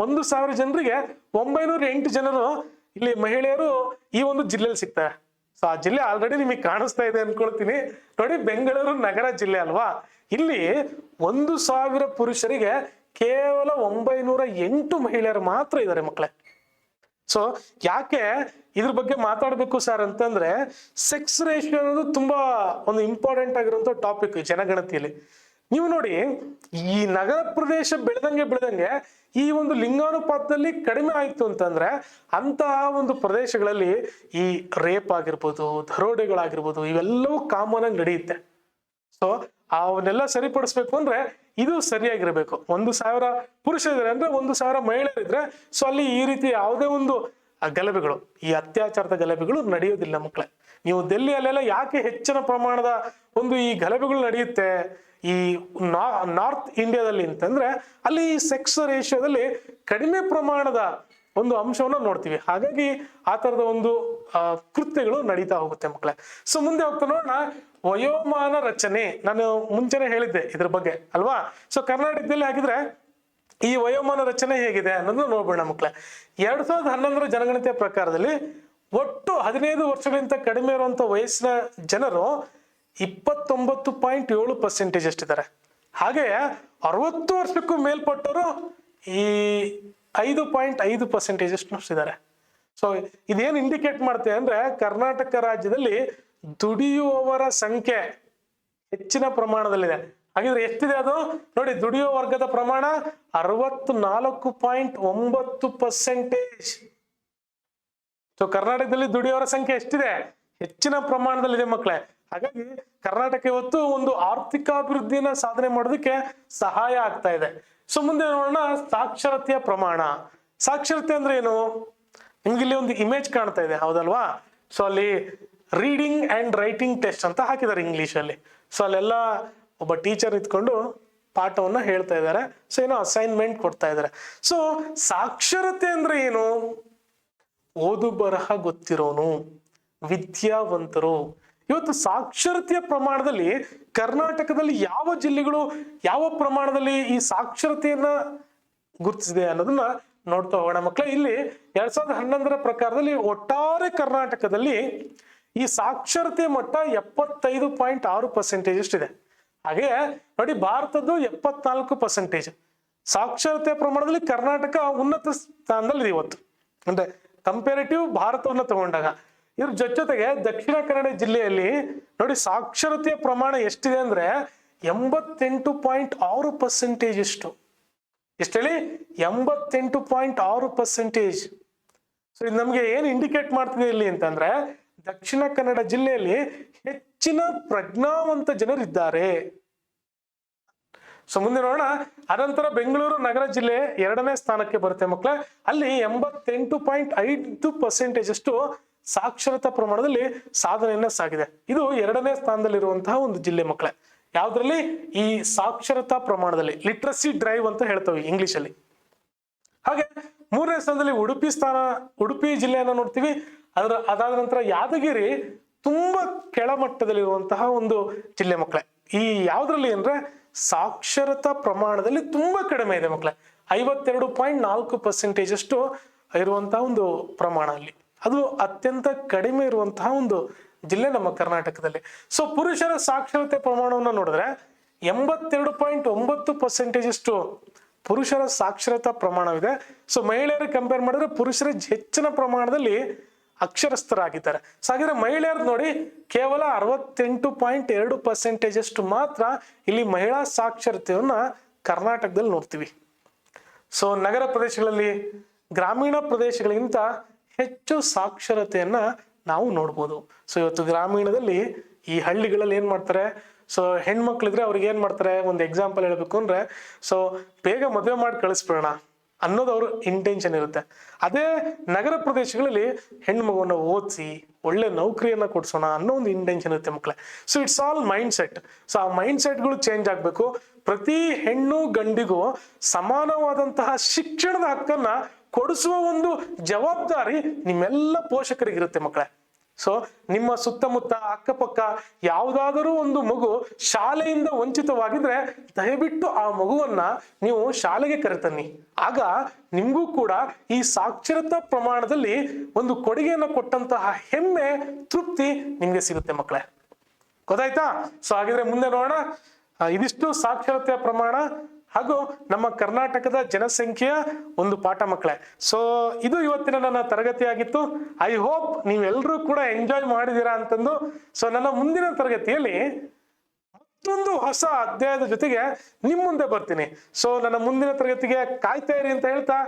1000 ಜನರಿಗೆ 908 ಜನರು ಇಲ್ಲಿ ಮಹಿಳೆಯರು ಈ ಒಂದು ಜಿಲ್ಲೆಯಲ್ಲಿ ಸಿಗ್ತಾರೆ. ಸೊ ಆ ಜಿಲ್ಲೆ ಆಲ್ರೆಡಿ ನಿಮಗೆ ಕಾಣಿಸ್ತಾ ಇದೆ ಅನ್ಕೊಳ್ತೀನಿ. ನೋಡಿ, ಬೆಂಗಳೂರು ನಗರ ಜಿಲ್ಲೆ ಅಲ್ವಾ? ಇಲ್ಲಿ 1000 ಪುರುಷರಿಗೆ ಕೇವಲ 908 ಮಹಿಳೆಯರು ಮಾತ್ರ ಇದ್ದಾರೆ ಮಕ್ಕಳೇ. ಸೊ ಯಾಕೆ ಇದ್ರ ಬಗ್ಗೆ ಮಾತಾಡ್ಬೇಕು ಸರ್ ಅಂತಂದ್ರೆ, ಸೆಕ್ಸ್ ರೇಷಿಯೋ ಅನ್ನೋದು ತುಂಬಾ ಒಂದು ಇಂಪಾರ್ಟೆಂಟ್ ಆಗಿರುವಂತ ಟಾಪಿಕ್ ಜನಗಣತಿಯಲ್ಲಿ. ನೀವು ನೋಡಿ, ಈ ನಗರ ಪ್ರದೇಶ ಬೆಳೆದಂಗೆ ಈ ಒಂದು ಲಿಂಗಾನುಪಾತದಲ್ಲಿ ಕಡಿಮೆ ಆಯ್ತು ಅಂತಂದ್ರೆ ಅಂತಹ ಒಂದು ಪ್ರದೇಶಗಳಲ್ಲಿ ಈ ರೇಪ್ ಆಗಿರ್ಬೋದು, ದರೋಡೆಗಳಾಗಿರ್ಬೋದು, ಇವೆಲ್ಲವೂ ಕಾಮನ್ ಆಗಿ ನಡೆಯುತ್ತೆ. ಸೊ ಅವನ್ನೆಲ್ಲ ಸರಿಪಡಿಸ್ಬೇಕು ಅಂದ್ರೆ ಇದು ಸರಿಯಾಗಿರ್ಬೇಕು. 1000 ಪುರುಷರಿದ್ರೆ ಅಂದ್ರೆ 1000 ಮಹಿಳೆಯರಿದ್ರೆ ಸೊ ಅಲ್ಲಿ ಈ ರೀತಿ ಯಾವುದೇ ಒಂದು ಗಲಭೆಗಳು, ಈ ಅತ್ಯಾಚಾರದ ಗಲಭೆಗಳು ನಡೆಯೋದಿಲ್ಲ ಮಕ್ಕಳೇ. ನೀವು ದೆಹಲಿಯಲ್ಲೆಲ್ಲ ಯಾಕೆ ಹೆಚ್ಚಿನ ಪ್ರಮಾಣದ ಒಂದು ಈ ಗಲಭೆಗಳು ನಡೆಯುತ್ತೆ ಈ ನಾರ್ತ್ ಇಂಡಿಯಾದಲ್ಲಿ ಅಂತಂದ್ರೆ ಅಲ್ಲಿ ಈ ಸೆಕ್ಸ್ ರೇಷಿಯೋದಲ್ಲಿ ಕಡಿಮೆ ಪ್ರಮಾಣದ ಒಂದು ಅಂಶವನ್ನು ನೋಡ್ತೀವಿ. ಹಾಗಾಗಿ ಆ ತರದ ಒಂದು ಕೃತ್ಯಗಳು ನಡೀತಾ ಹೋಗುತ್ತೆ ಮಕ್ಕಳೇ. ಸೊ ಮುಂದೆ ಹೋಗ್ತಾ ನೋಡೋಣ, ವಯೋಮಾನ ರಚನೆ. ನಾನು ಮುಂಚೆನೆ ಹೇಳಿದ್ದೆ ಇದ್ರ ಬಗ್ಗೆ ಅಲ್ವಾ? ಸೊ ಕರ್ನಾಟಕದಲ್ಲಿ ಹಾಗಿದ್ರೆ ಈ ವಯೋಮಾನ ರಚನೆ ಹೇಗಿದೆ ಅನ್ನೋದನ್ನ ನೋಡ್ಬೇಡ ಮಕ್ಕಳೇ. 2011ರ ಜನಗಣತಿಯ ಪ್ರಕಾರದಲ್ಲಿ ಒಟ್ಟು 15 ವರ್ಷಗಳಿಂದ ಕಡಿಮೆ ಇರುವಂತ ವಯಸ್ಸಿನ ಜನರು 29.7% ಅಷ್ಟಿದ್ದಾರೆ. ಹಾಗೆ 60 ವರ್ಷಕ್ಕೂ ಮೇಲ್ಪಟ್ಟವರು ಈ 5.5% ಅಷ್ಟಿದ್ದಾರೆ. ಸೊ ಇದೇನು ಇಂಡಿಕೇಟ್ ಮಾಡ್ತೇವೆ ಅಂದ್ರೆ ಕರ್ನಾಟಕ ರಾಜ್ಯದಲ್ಲಿ ದುಡಿಯುವವರ ಸಂಖ್ಯೆ ಹೆಚ್ಚಿನ ಪ್ರಮಾಣದಲ್ಲಿದೆ. ಹಾಗಿದ್ರೆ ಎಷ್ಟಿದೆ ಅದು ನೋಡಿ, ದುಡಿಯುವ ವರ್ಗದ ಪ್ರಮಾಣ 64.9%. ಸೊ ಕರ್ನಾಟಕದಲ್ಲಿ ದುಡಿಯುವವರ ಸಂಖ್ಯೆ ಎಷ್ಟಿದೆ? ಹೆಚ್ಚಿನ ಪ್ರಮಾಣದಲ್ಲಿದೆ ಮಕ್ಕಳೇ. ಹಾಗಾಗಿ ಕರ್ನಾಟಕ ಇವತ್ತು ಒಂದು ಆರ್ಥಿಕಾಭಿವೃದ್ಧಿಯನ್ನ ಸಾಧನೆ ಮಾಡೋದಕ್ಕೆ ಸಹಾಯ ಆಗ್ತಾ ಇದೆ. ಸೊ ಮುಂದೆ ನೋಡೋಣ, ಸಾಕ್ಷರತೆಯ ಪ್ರಮಾಣ. ಸಾಕ್ಷರತೆ ಅಂದ್ರೆ ಏನು? ನಿಮ್ಗೆ ಇಲ್ಲಿ ಒಂದು ಇಮೇಜ್ ಕಾಣ್ತಾ ಇದೆ ಹೌದಲ್ವಾ? ಸೊ ಅಲ್ಲಿ ರೀಡಿಂಗ್ ಅಂಡ್ ರೈಟಿಂಗ್ ಟೆಸ್ಟ್ ಅಂತ ಹಾಕಿದ್ದಾರೆ ಇಂಗ್ಲಿಷ್ ಅಲ್ಲಿ. ಸೊ ಅಲ್ಲೆಲ್ಲ ಒಬ್ಬ ಟೀಚರ್ ಇದ್ಕೊಂಡು ಪಾಠವನ್ನ ಹೇಳ್ತಾ ಇದ್ದಾರೆ. ಸೊ ಏನೋ ಅಸೈನ್ಮೆಂಟ್ ಕೊಡ್ತಾ ಇದ್ದಾರೆ. ಸೊ ಸಾಕ್ಷರತೆ ಅಂದ್ರೆ ಏನು? ಓದು ಬರಹ ಗೊತ್ತಿರೋನು, ವಿದ್ಯಾವಂತರು. ಇವತ್ತು ಸಾಕ್ಷರತೆಯ ಪ್ರಮಾಣದಲ್ಲಿ ಕರ್ನಾಟಕದಲ್ಲಿ ಯಾವ ಜಿಲ್ಲೆಗಳು ಯಾವ ಪ್ರಮಾಣದಲ್ಲಿ ಈ ಸಾಕ್ಷರತೆಯನ್ನ ಗುರುತಿಸಿದೆ ಅನ್ನೋದನ್ನ ನೋಡ್ತಾ ಹೋಗೋಣ ಮಕ್ಕಳೇ. ಇಲ್ಲಿ 2011ರ ಪ್ರಕಾರದಲ್ಲಿ ಒಟ್ಟಾರೆ ಕರ್ನಾಟಕದಲ್ಲಿ ಈ ಸಾಕ್ಷರತೆ ಮಟ್ಟ 75.6% ಅಷ್ಟಿದೆ. ಹಾಗೆ ನೋಡಿ, ಭಾರತದ್ದು 74%. ಸಾಕ್ಷರತೆ ಪ್ರಮಾಣದಲ್ಲಿ ಕರ್ನಾಟಕ ಉನ್ನತ ಸ್ಥಾನದಲ್ಲಿ ಇವತ್ತು, ಅಂದ್ರೆ ಕಂಪೇರಿಟಿವ್ ಭಾರತವನ್ನ ತಗೊಂಡಾಗ. ಇದ್ರ ಜೊತೆಗೆ ದಕ್ಷಿಣ ಕನ್ನಡ ಜಿಲ್ಲೆಯಲ್ಲಿ ನೋಡಿ ಸಾಕ್ಷರತೆಯ ಪ್ರಮಾಣ ಎಷ್ಟಿದೆ ಅಂದ್ರೆ 88.6% ಎಷ್ಟು ಹೇಳಿ? 88.6%. ಸೊ ಇದು ನಮ್ಗೆ ಏನ್ ಇಂಡಿಕೇಟ್ ಮಾಡ್ತಿದೆ ಇಲ್ಲಿ ಅಂತಂದ್ರೆ ದಕ್ಷಿಣ ಕನ್ನಡ ಜಿಲ್ಲೆಯಲ್ಲಿ ಹೆಚ್ಚಿನ ಪ್ರಜ್ಞಾವಂತ ಜನರಿದ್ದಾರೆ. ಸೊ ಮುಂದೆ ನೋಡೋಣ, ಅನಂತರ ಬೆಂಗಳೂರು ನಗರ ಜಿಲ್ಲೆ 2ನೇ ಸ್ಥಾನಕ್ಕೆ ಬರುತ್ತೆ ಮಕ್ಕಳೇ. ಅಲ್ಲಿ 88.5% ಅಷ್ಟು ಸಾಕ್ಷರತಾ ಪ್ರಮಾಣದಲ್ಲಿ ಸಾಧನೆಯನ್ನ ಸಾಗಿದೆ. ಇದು 2ನೇ ಸ್ಥಾನದಲ್ಲಿರುವಂತಹ ಒಂದು ಜಿಲ್ಲೆ ಮಕ್ಕಳೇ. ಯಾವ್ದ್ರಲ್ಲಿ? ಈ ಸಾಕ್ಷರತಾ ಪ್ರಮಾಣದಲ್ಲಿ, ಲಿಟ್ರಸಿ ಡ್ರೈವ್ ಅಂತ ಹೇಳ್ತೇವೆ ಇಂಗ್ಲಿಷ್ ಅಲ್ಲಿ. ಹಾಗೆ 3ನೇ ಸ್ಥಾನದಲ್ಲಿ ಉಡುಪಿ ಜಿಲ್ಲೆಯನ್ನ ನೋಡ್ತೀವಿ. ಅದಾದ ನಂತರ ಯಾದಗಿರಿ ತುಂಬಾ ಕೆಳಮಟ್ಟದಲ್ಲಿರುವಂತಹ ಒಂದು ಜಿಲ್ಲೆ ಮಕ್ಕಳೇ. ಈ ಯಾವ್ದ್ರಲ್ಲಿ ಅಂದ್ರೆ ಸಾಕ್ಷರತಾ ಪ್ರಮಾಣದಲ್ಲಿ ತುಂಬಾ ಕಡಿಮೆ ಇದೆ ಮಕ್ಕಳೇ. 52.4% ಅಷ್ಟು ಇರುವಂತಹ ಒಂದು ಪ್ರಮಾಣ ಅಲ್ಲಿ. ಅದು ಅತ್ಯಂತ ಕಡಿಮೆ ಇರುವಂತಹ ಒಂದು ಜಿಲ್ಲೆ ನಮ್ಮ ಕರ್ನಾಟಕದಲ್ಲಿ. ಸೊ ಪುರುಷರ ಸಾಕ್ಷರತೆ ಪ್ರಮಾಣವನ್ನು ನೋಡಿದ್ರೆ 82.9% ಅಷ್ಟು ಪುರುಷರ ಸಾಕ್ಷರತಾ ಪ್ರಮಾಣವಿದೆ. ಸೊ ಮಹಿಳೆಯರಿಗೆ ಕಂಪೇರ್ ಮಾಡಿದ್ರೆ ಪುರುಷರ ಹೆಚ್ಚಿನ ಪ್ರಮಾಣದಲ್ಲಿ ಅಕ್ಷರಸ್ಥರಾಗಿದ್ದಾರೆ. ಸೊ ಹಾಗಿದ್ರೆ ಮಹಿಳೆಯರು ನೋಡಿ ಕೇವಲ 68.2% ಅಷ್ಟು ಮಾತ್ರ ಇಲ್ಲಿ ಮಹಿಳಾ ಸಾಕ್ಷರತೆಯನ್ನ ಕರ್ನಾಟಕದಲ್ಲಿ ನೋಡ್ತೀವಿ. ಸೊ ನಗರ ಪ್ರದೇಶಗಳಲ್ಲಿ ಗ್ರಾಮೀಣ ಪ್ರದೇಶಗಳಿಗಿಂತ ಹೆಚ್ಚು ಸಾಕ್ಷರತೆಯನ್ನ ನಾವು ನೋಡ್ಬೋದು. ಸೊ ಇವತ್ತು ಗ್ರಾಮೀಣದಲ್ಲಿ ಈ ಹಳ್ಳಿಗಳಲ್ಲಿ ಏನ್ ಮಾಡ್ತಾರೆ, ಸೊ ಹೆಣ್ಮಕ್ಳಿದ್ರೆ ಅವ್ರಿಗೆ ಏನ್ ಮಾಡ್ತಾರೆ, ಒಂದು ಎಕ್ಸಾಂಪಲ್ ಹೇಳ್ಬೇಕು ಅಂದ್ರೆ, ಸೊ ಬೇಗ ಮದುವೆ ಮಾಡಿ ಕಳಿಸ್ಬಿಡೋಣ ಅನ್ನೋದು ಅವ್ರ ಇಂಟೆನ್ಷನ್ ಇರುತ್ತೆ. ಅದೇ ನಗರ ಪ್ರದೇಶಗಳಲ್ಲಿ ಹೆಣ್ಣು ಮಗುವನ್ನ ಓದಿಸಿ ಒಳ್ಳೆ ನೌಕರಿಯನ್ನ ಕೊಡ್ಸೋಣ ಅನ್ನೋ ಒಂದು ಇಂಟೆನ್ಷನ್ ಇರುತ್ತೆ ಮಕ್ಕಳೇ. So it's all mind set. So ಆ ಮೈಂಡ್ ಸೆಟ್ಗಳು ಚೇಂಜ್ ಆಗ್ಬೇಕು. ಪ್ರತಿ ಹೆಣ್ಣು ಗಂಡಿಗೂ ಸಮಾನವಾದಂತಹ ಶಿಕ್ಷಣದ ಹಕ್ಕನ್ನ ಕೊಡಿಸುವ ಒಂದು ಜವಾಬ್ದಾರಿ ನಿಮ್ಮೆಲ್ಲ ಪೋಷಕರಿಗಿರುತ್ತೆ ಮಕ್ಕಳೇ. ಸೊ ನಿಮ್ಮ ಸುತ್ತಮುತ್ತ ಅಕ್ಕಪಕ್ಕ ಯಾವುದಾದರೂ ಒಂದು ಮಗು ಶಾಲೆಯಿಂದ ವಂಚಿತವಾಗಿದ್ರೆ ದಯವಿಟ್ಟು ಆ ಮಗುವನ್ನ ನೀವು ಶಾಲೆಗೆ ಕರೆತನ್ನಿ. ಆಗ ನಿಮ್ಗೂ ಕೂಡ ಈ ಸಾಕ್ಷರತಾ ಪ್ರಮಾಣದಲ್ಲಿ ಒಂದು ಕೊಡುಗೆಯನ್ನು ಕೊಟ್ಟಂತಹ ಹೆಮ್ಮೆ, ತೃಪ್ತಿ ನಿಮ್ಗೆ ಸಿಗುತ್ತೆ ಮಕ್ಕಳೇ. ಗೊತ್ತಾಯ್ತಾ? ಸೊ ಹಾಗಿದ್ರೆ ಮುಂದೆ ನೋಡೋಣ. ಇದಿಷ್ಟು ಸಾಕ್ಷರತೆಯ ಪ್ರಮಾಣ ಹಾಗೂ ನಮ್ಮ ಕರ್ನಾಟಕದ ಜನಸಂಖ್ಯೆಯ ಒಂದು ಪಾಠ ಮಕ್ಕಳೇ. ಸೊ ಇದು ಇವತ್ತಿನ ನನ್ನ ತರಗತಿಯಾಗಿತ್ತು. ಐ ಹೋಪ್ ನೀವೆಲ್ಲರೂ ಕೂಡ ಎಂಜಾಯ್ ಮಾಡಿದೀರಾ ಅಂತಂದು. ಸೊ ನನ್ನ ಮುಂದಿನ ತರಗತಿಯಲ್ಲಿ ಮತ್ತೊಂದು ಹೊಸ ಅಧ್ಯಾಯದ ಜೊತೆಗೆ ನಿಮ್ ಮುಂದೆ ಬರ್ತೀನಿ. ಸೊ ನನ್ನ ಮುಂದಿನ ತರಗತಿಗೆ ಕಾಯ್ತಾ ಇರಿ ಅಂತ ಹೇಳ್ತಾ,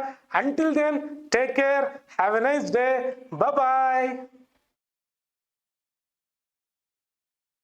until then take care, have a nice day, bye.